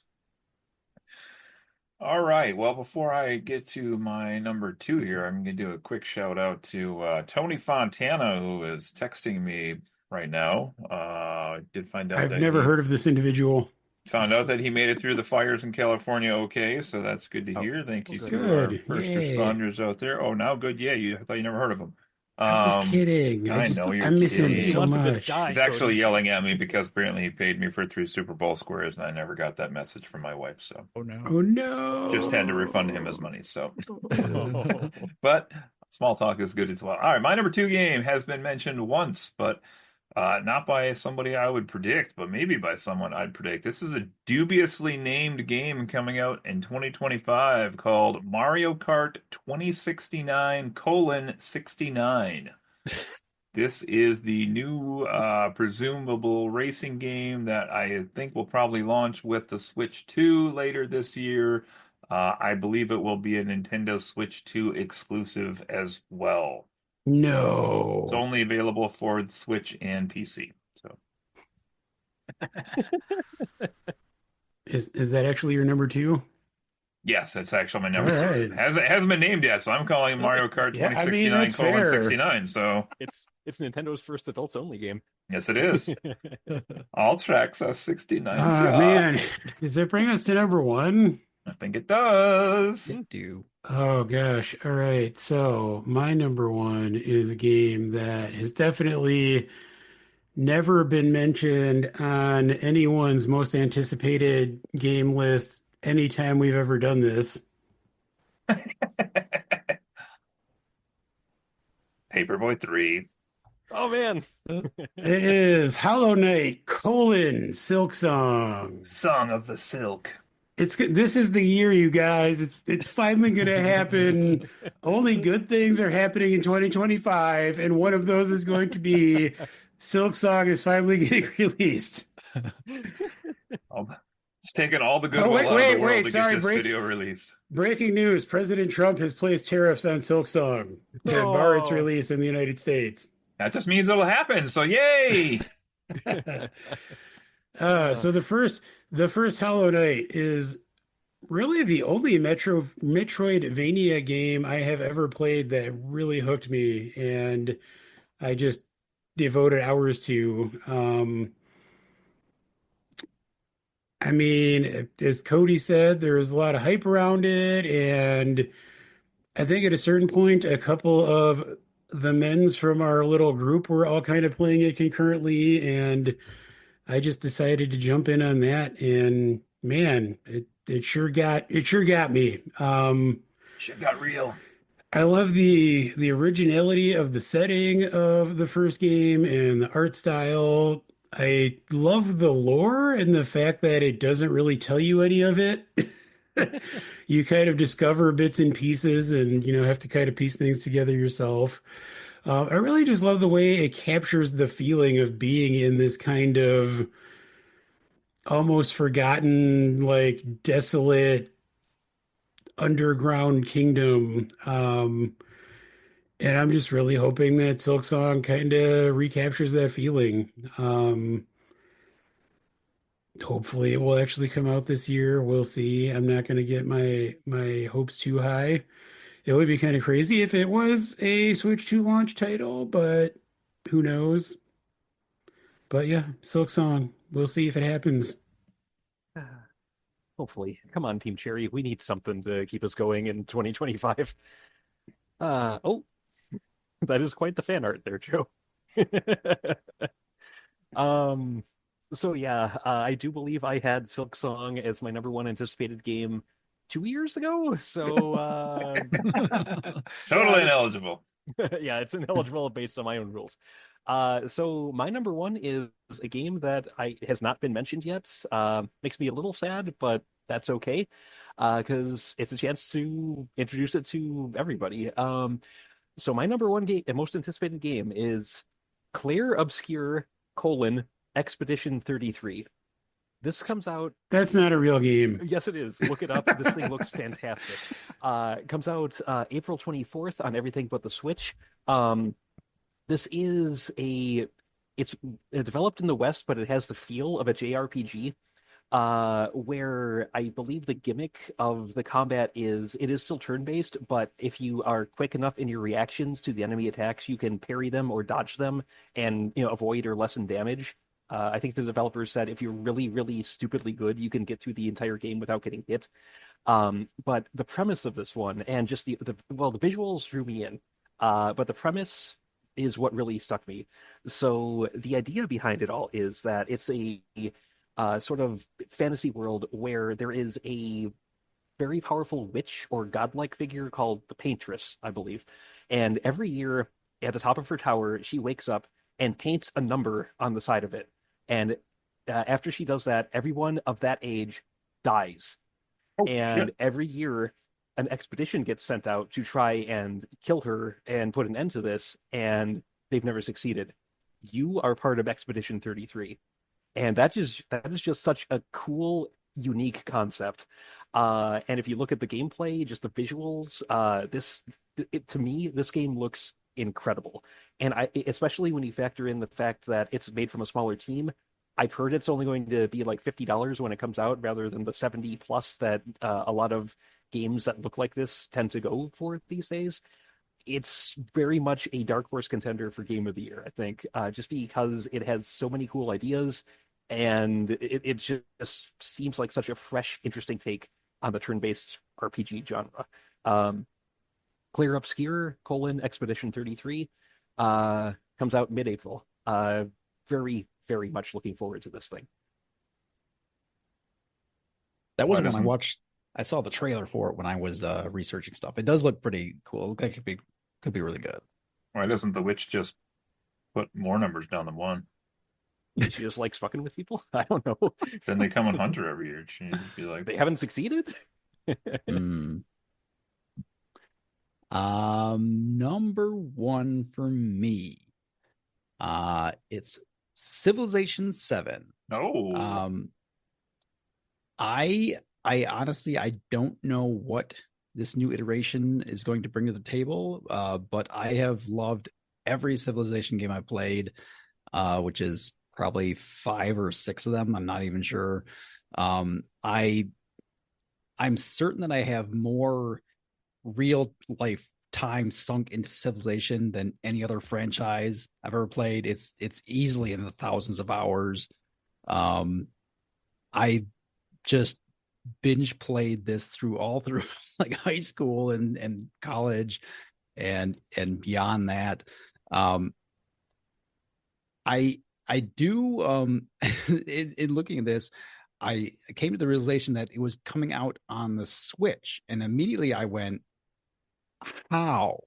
S1: All right. Well, before I get to my number 2 here, I'm going to do a quick shout out to Tony Fontana, who is texting me right now. I did find out
S4: I've
S1: that
S4: never
S1: he
S4: heard of this individual.
S1: made it through the fires in California okay, so that's good to
S2: Oh,
S1: hear. Thank you
S3: good.
S1: to our
S4: Good.
S1: first
S4: Yay.
S1: responders out there. Oh, now good. Yeah, I thought you never heard of him.
S4: I was kidding.
S1: I know you're
S4: I'm missing him
S3: He
S1: kidding.
S4: so
S3: wants him to
S4: much.
S3: die.
S1: He's actually
S3: Cody.
S1: yelling at me because apparently he paid me for 3 Super Bowl squares, and I never got that message from my wife. So
S2: Oh no.
S4: Oh no.
S1: just had to refund him his money. So, but small talk is good as well. All right, my number 2 game has been mentioned once, but not by somebody I would predict, but maybe by someone I'd predict. This is a dubiously named game coming out in 2025 called Mario Kart 2069:69. This is the new presumable racing game that I think will probably launch with the Switch 2 later this year. I believe it will be a Nintendo Switch 2 exclusive as well. So it's
S4: No.
S1: only available for Switch and PC. So
S4: Is that actually your number 2?
S1: Yes, that's actually my
S4: All
S1: number two.
S4: right.
S1: Hasn't been named yet, so I'm calling Mario Kart
S4: Yeah, I mean,
S1: 2069
S4: that's
S1: colon
S4: fair.
S1: 69. So
S3: It's Nintendo's first adults only game.
S1: yes, it is. All tracks are 69s.
S4: Ah,
S1: Yeah,
S4: man. Does that bring us to number one?
S1: I think it does.
S2: They do.
S4: Oh, gosh. All right. So, my number one is a game that has definitely never been mentioned on anyone's most anticipated game list anytime we've ever done this.
S1: Paperboy 3.
S3: Oh man.
S4: It is Hollow Knight: Silk Song.
S1: Song of the Silk.
S4: This is the year, you guys. It's finally going to happen. Only good things are happening in 2025, and one of those is going to be Silk Song is finally getting released.
S1: It's taken all the
S4: Oh,
S1: goodwill
S4: wait,
S1: out of
S4: wait,
S1: the world
S4: wait.
S1: to
S4: Sorry,
S1: get this video released.
S4: breaking news. President Trump has placed tariffs on Silk Song to bar its
S3: Oh.
S4: release in the United States.
S1: That just means it'll happen. So yay!
S4: So the first Hollow Knight is really the only Metroidvania game I have ever played that really hooked me, and I just devoted hours to. I mean, as Cody said, there was a lot of hype around it, and I think at a certain point, a couple of the men's from our little group were all kind of playing it concurrently, and I just decided to jump in on that, and man, it sure got me.
S1: Shit got real.
S4: I love the originality of the setting of the first game and the art style. I love the lore and the fact that it doesn't really tell you any of it. You kind of discover bits and pieces and have to kind of piece things together yourself. I really just love the way it captures the feeling of being in this kind of almost forgotten, like desolate underground kingdom. And I'm just really hoping that Silk Song kind of recaptures that feeling. Hopefully it will actually come out this year. We'll see. I'm not going to get my hopes too high. It would be kind of crazy if it was a Switch 2 launch title, but who knows? But yeah, Silk Song. We'll see if it happens.
S3: Hopefully. Come on, Team Cherry. We need something to keep us going in 2025. Oh, that is quite the fan art there, Joe. Um, so yeah, I do believe I had Silk Song as my number one anticipated game 2 years ago. So
S1: Totally
S3: yeah,
S1: ineligible.
S3: yeah, it's ineligible based on my own rules. So my number one is a game that has not been mentioned yet. Makes me a little sad, but that's okay, because it's a chance to introduce it to everybody. So my number one game and most anticipated game is Claire Obscure: Expedition 33. This comes out.
S4: That's not a real game.
S3: Yes, it is. Look it up. This thing looks fantastic. It comes out April 24th on everything but the Switch. This is it's developed in the West, but it has the feel of a JRPG, where I believe the gimmick of the combat is it is still turn-based, but if you are quick enough in your reactions to the enemy attacks, you can parry them or dodge them and avoid or lessen damage. I think the developers said if you're really, really stupidly good, you can get through the entire game without getting hit. But the premise of this one and just the visuals drew me in, but the premise is what really stuck me. So the idea behind it all is that it's a sort of fantasy world where there is a very powerful witch or godlike figure called the Paintress, I believe. And every year at the top of her tower, she wakes up and paints a number on the side of it. And after she does that, everyone of that age dies.
S1: Oh,
S3: And
S1: shit.
S3: every year, an expedition gets sent out to try and kill her and put an end to this, and they've never succeeded. You are part of Expedition 33. And that is just such a cool, unique concept. And if you look at the gameplay, just the visuals, to me, this game looks incredible. And especially when you factor in the fact that it's made from a smaller team, I've heard it's only going to be like $50 when it comes out, rather than the 70 plus that a lot of games that look like this tend to go for these days. It's very much a dark horse contender for Game of the Year, I think, just because it has so many cool ideas, and it just seems like such a fresh, interesting take on the turn-based RPG genre. Clear Obscure: Expedition 33 comes out mid-April. Very, very much looking forward to this thing.
S2: That
S1: Why
S2: was when I
S1: doesn't
S2: watched. I saw the trailer for it when I was researching stuff. It does look pretty cool. It looks like it could be really good.
S1: why doesn't the witch just put more numbers down than one?
S3: She just likes fucking with people. I don't know.
S1: Then they come and hunt her every year. She'd be like,
S3: They haven't succeeded.
S2: Mm. Number one for me. It's Civilization 7.
S1: no.
S2: I honestly I don't know what this new iteration is going to bring to the table, but I have loved every Civilization game I've played, which is probably 5 or 6 of them. I'm not even sure. I'm certain that I have more real life time sunk into Civilization than any other franchise I've ever played. It's easily in the thousands of hours. I just binge played this all through like high school and college and beyond that. I do in looking at this, I came to the realization that it was coming out on the Switch, and immediately I went, how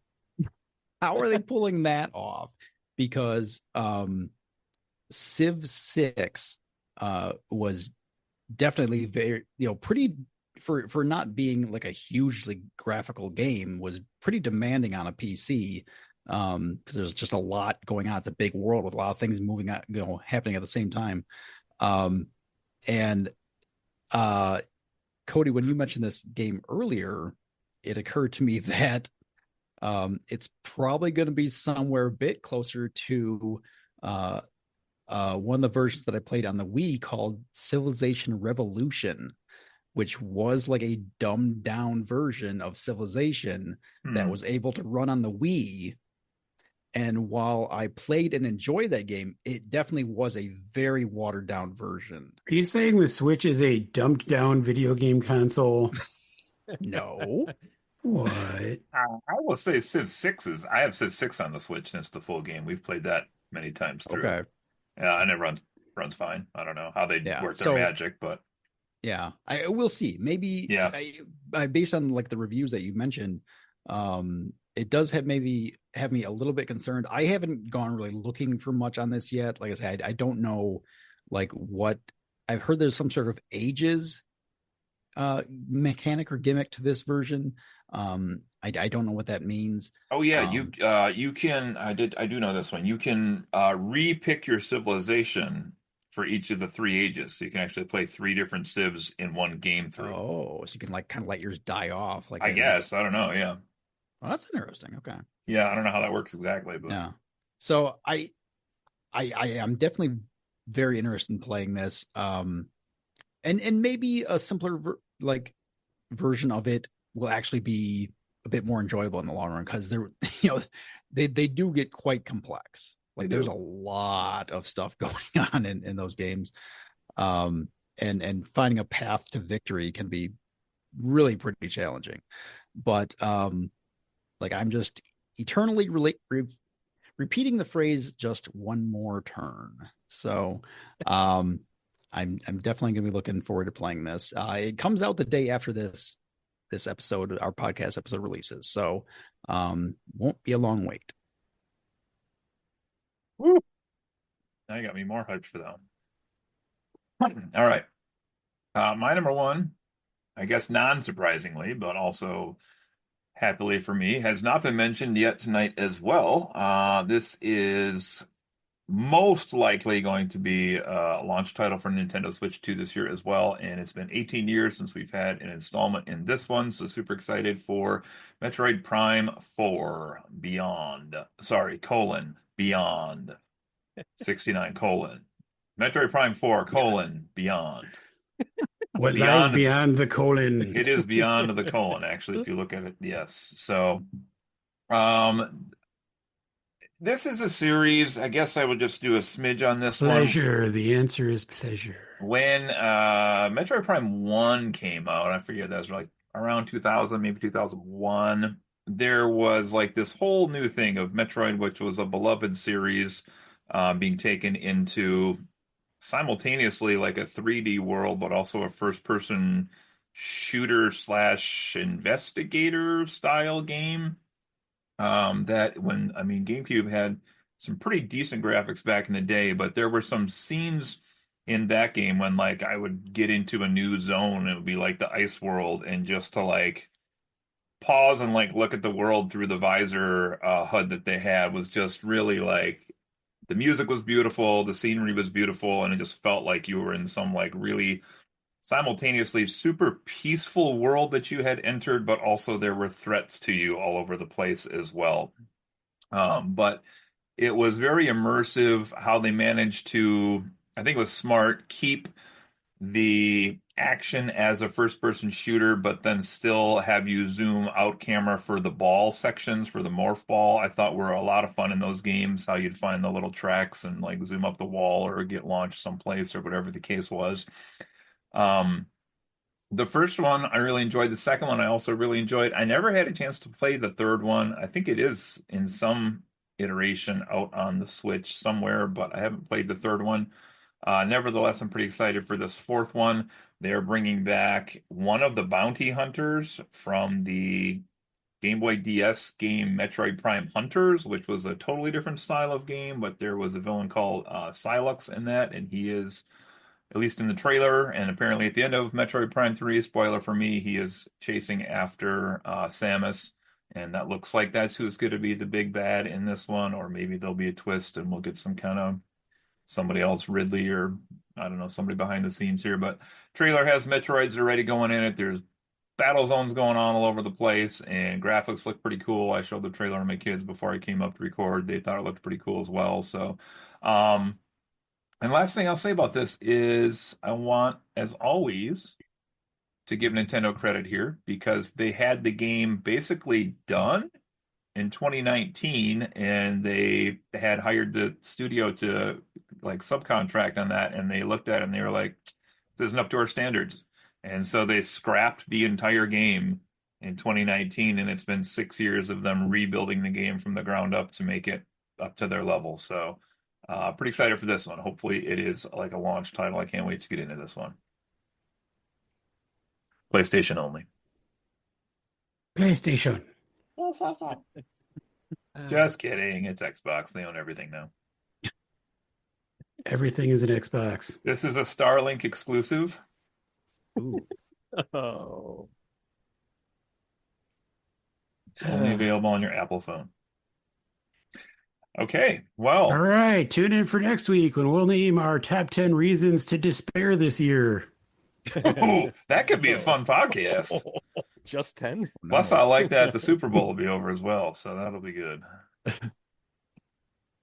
S2: are they pulling that off? Because Civ 6 was definitely very, pretty, for not being like a hugely graphical game, was pretty demanding on a PC, because there's just a lot going on. It's a big world with a lot of things moving out, happening at the same time. And Cody, when you mentioned this game earlier, it occurred to me that it's probably going to be somewhere a bit closer to one of the versions that I played on the Wii called Civilization Revolution, which was like a dumbed down version of Civilization that was able to run on the Wii. And while I played and enjoyed that game, it definitely was a very watered down version.
S4: Are you saying the Switch is a dumbed down video game console?
S2: No.
S4: What?
S1: I will say Civ 6 is. I have Civ 6 on the Switch, and it's the full game. We've played that many times through.
S2: Okay.
S1: Yeah, and it runs fine. I don't know how they
S2: Yeah.
S1: work their
S2: So
S1: magic, but
S2: yeah, I will see. Maybe
S1: yeah,
S2: I based on like the reviews that you mentioned, it does have me a little bit concerned. I haven't gone really looking for much on this yet. Like I said, I don't know like what I've heard. There's some sort of ages mechanic or gimmick to this version. I don't know what that means.
S1: oh yeah, you can. I do know this one. You can re-pick your civilization for each of the 3 ages, so you can actually play 3 different civs in one game through.
S2: Oh, so you can like kind of let yours die off, like
S1: I guess I don't know. Yeah,
S2: oh, that's interesting. Okay.
S1: yeah, I don't know how that works exactly, but
S2: Yeah. So I am definitely very interested in playing this. And maybe a simpler version of it will actually be a bit more enjoyable in the long run, because they're they do get quite complex. Like there's a lot of stuff going on in those games. And finding a path to victory can be really pretty challenging. But like I'm just eternally repeating the phrase "just one more turn." So I'm definitely going to be looking forward to playing this. It comes out the day after this episode, our podcast episode releases, so won't be a long wait.
S1: Woo. Now you got me more hyped for that one. All right, my number one, I guess non-surprisingly, but also happily for me, has not been mentioned yet tonight as well. This is most likely going to be a launch title for Nintendo Switch 2 this year as well, and it's been 18 years since we've had an installment in this one, so super excited for Metroid Prime 4 Beyond. Sorry, Beyond 69 : Metroid Prime 4, Beyond.
S4: What lies
S1: Beyond,
S4: beyond the colon?
S1: it is beyond the colon, actually, if you look at it, yes. So, um, this is a series. I guess I would just do a smidge on this one.
S4: Pleasure. The answer is pleasure.
S1: When Metroid Prime 1 came out, I forget that was like around 2000, maybe 2001, there was like this whole new thing of Metroid, which was a beloved series, being taken into simultaneously like a 3D world, but also a first-person shooter slash investigator style game. That when I mean GameCube had some pretty decent graphics back in the day, but there were some scenes in that game when like I would get into a new zone, it would be like the ice world, and just to like pause and like look at the world through the visor HUD that they had was just really like the music was beautiful, the scenery was beautiful, and it just felt like you were in some like really simultaneously super peaceful world that you had entered, but also there were threats to you all over the place as well. But it was very immersive how they managed to, I think it was smart, keep the action as a first person shooter, but then still have you zoom out camera for the ball sections for the morph ball. I thought were a lot of fun in those games, how you'd find the little tracks and like zoom up the wall or get launched someplace or whatever the case was. Um, the first one I really enjoyed. The second one I also really enjoyed. I never had a chance to play the third one. I think it is in some iteration out on the Switch somewhere, but I haven't played the third one. Nevertheless, I'm pretty excited for this fourth one. They're bringing back one of the bounty hunters from the Game Boy DS game Metroid Prime Hunters, which was a totally different style of game, but there was a villain called Silux in that, and he is, at least in the trailer, and apparently at the end of Metroid Prime 3, spoiler for me, he is chasing after Samus, and that looks like that's who's going to be the big bad in this one, or maybe there'll be a twist and we'll get some kind of somebody else, Ridley, or I don't know, somebody behind the scenes here. But trailer has Metroids already going in it. There's battle zones going on all over the place, and graphics look pretty cool. I showed the trailer to my kids before I came up to record. They thought it looked pretty cool as well. So, and last thing I'll say about this is I want, as always, to give Nintendo credit here because they had the game basically done in 2019 and they had hired the studio to like subcontract on that, and they looked at it and they were like, this isn't up to our standards. And so they scrapped the entire game in 2019, and it's been 6 years of them rebuilding the game from the ground up to make it up to their level. So pretty excited for this one. Hopefully it is like a launch title. I can't wait to get into this one. PlayStation only.
S4: PlayStation.
S1: Just kidding. It's Xbox. They own everything now.
S4: Everything is an Xbox.
S1: This is a Starlink exclusive.
S3: Ooh. Oh.
S1: It's only available on your Apple phone. Okay, well.
S4: All right, tune in for next week when we'll name our top 10 reasons to despair this year.
S1: Ooh, that could be a fun podcast.
S3: Just 10?
S1: Plus, I like that the Super Bowl will be over as well, so that'll be good.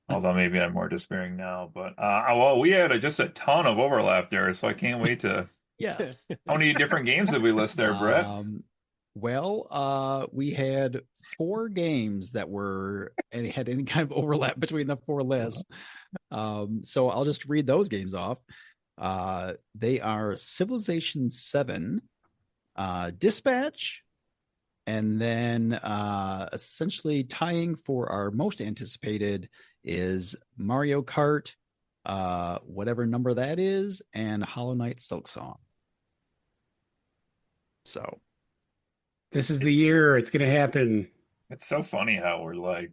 S1: Although maybe I'm more despairing now, but well, we had just a ton of overlap there, so I can't wait to.
S2: Yes.
S1: How many different games did we list there, Brett?
S2: Well, we had 4 games that were and had any kind of overlap between the 4 lists. So I'll just read those games off. They are Civilization 7, Dispatch, and then essentially tying for our most anticipated is Mario Kart, whatever number that is, and Hollow Knight Silksong. So
S4: this is the year it's going to happen.
S1: It's so funny how we're like,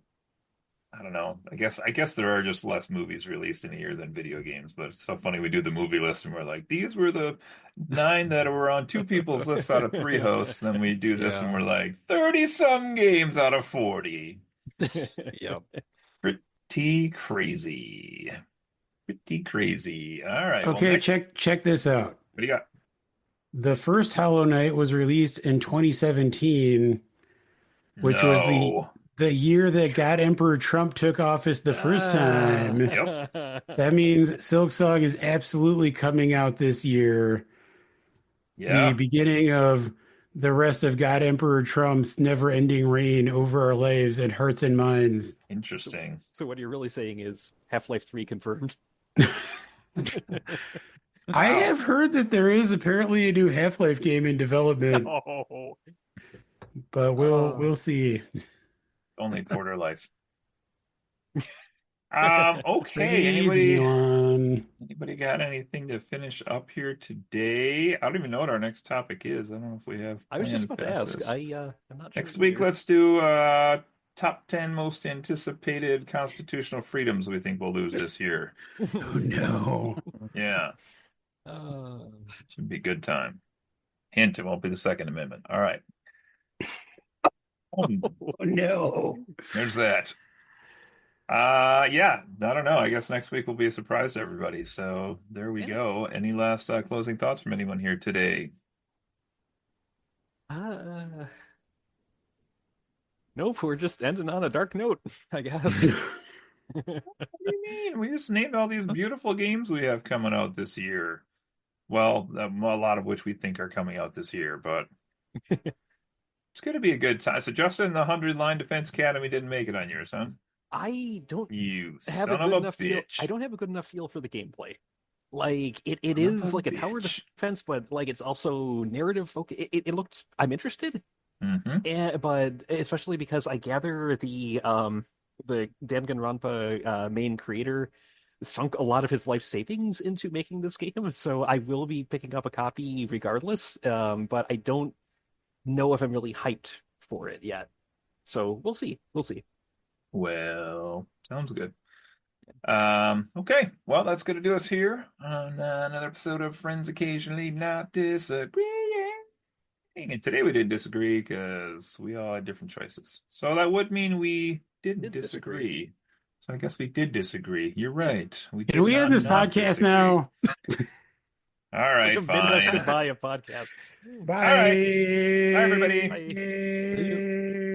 S1: I don't know. I guess there are just less movies released in a year than video games, but it's so funny we do the movie list and we're like, these were the 9 that were on 2 people's lists out of 3 hosts. Then we do this and we're like 30 some games out of 40.
S2: Yep.
S1: Pretty crazy. Pretty crazy. All right.
S4: Okay,
S1: well,
S4: check this out.
S1: What do you got?
S4: The first Hollow Knight was released in 2017, which was the year that God Emperor Trump took office the first time.
S1: Yep.
S4: That means Silksong is absolutely coming out this year. The
S1: Yeah.
S4: beginning of the rest of God Emperor Trump's never-ending reign over our lives and hearts and minds.
S1: Interesting.
S3: So what you're really saying is Half-Life 3 confirmed.
S4: I
S1: Wow.
S4: have heard that there is apparently a new Half-Life game in development,
S3: Oh,
S4: but we'll see.
S1: Only quarter life.
S4: Take
S1: Okay.
S4: it easy,
S1: Anybody
S4: Elon.
S1: got anything to finish up here today? I don't even know what our next topic is. I don't know if we have
S3: I was just
S1: planned
S3: about to
S1: past
S3: ask.
S1: this.
S3: I'm not sure
S1: Next week,
S3: either.
S1: let's do top 10 most anticipated constitutional freedoms we think we'll lose this year.
S4: Oh no.
S1: Yeah,
S3: Uh,
S1: should be a good time. Hint, it won't be the Second Amendment. All right.
S4: Oh no.
S1: There's that. Yeah, I don't know. I guess next week will be a surprise to everybody. So there we
S3: yeah.
S1: go. Any last closing thoughts from anyone here today?
S3: Nope, we're just ending on a dark note, I guess.
S1: What do you mean? We just named all these beautiful games we have coming out this year. Well, a lot of which we think are coming out this year, but it's going to be a good time. So Justin, the 100-line Defense Academy didn't make it on yours, huh?
S3: I don't
S1: You
S3: have a
S1: son of
S3: good
S1: a
S3: enough feel.
S1: bitch.
S3: I don't have a good enough feel for the gameplay. Like it
S1: Son of
S3: is
S1: a
S3: like a tower
S1: bitch.
S3: defense, but like it's also narrative focus. It looked. I'm interested, but especially because I gather the Danganronpa main creator sunk a lot of his life savings into making this game, so I will be picking up a copy regardless. But I don't know if I'm really hyped for it yet. So we'll see. We'll see.
S1: Well, sounds good. Okay. Well, that's going to do us here on another episode of Friends Occasionally Not Disagreeing. And today we didn't disagree because we all had different choices. So that would mean we didn't
S3: Did disagree.
S1: disagree. So I guess we did disagree. You're right. We
S4: Can
S1: did
S4: we end
S1: not
S4: this
S1: not
S4: podcast
S1: disagree.
S4: now?
S1: All right,
S3: Bid us
S1: fine.
S3: goodbye of podcasts.
S4: Bye.
S1: All right. Bye, everybody.
S3: Bye.
S4: Bye.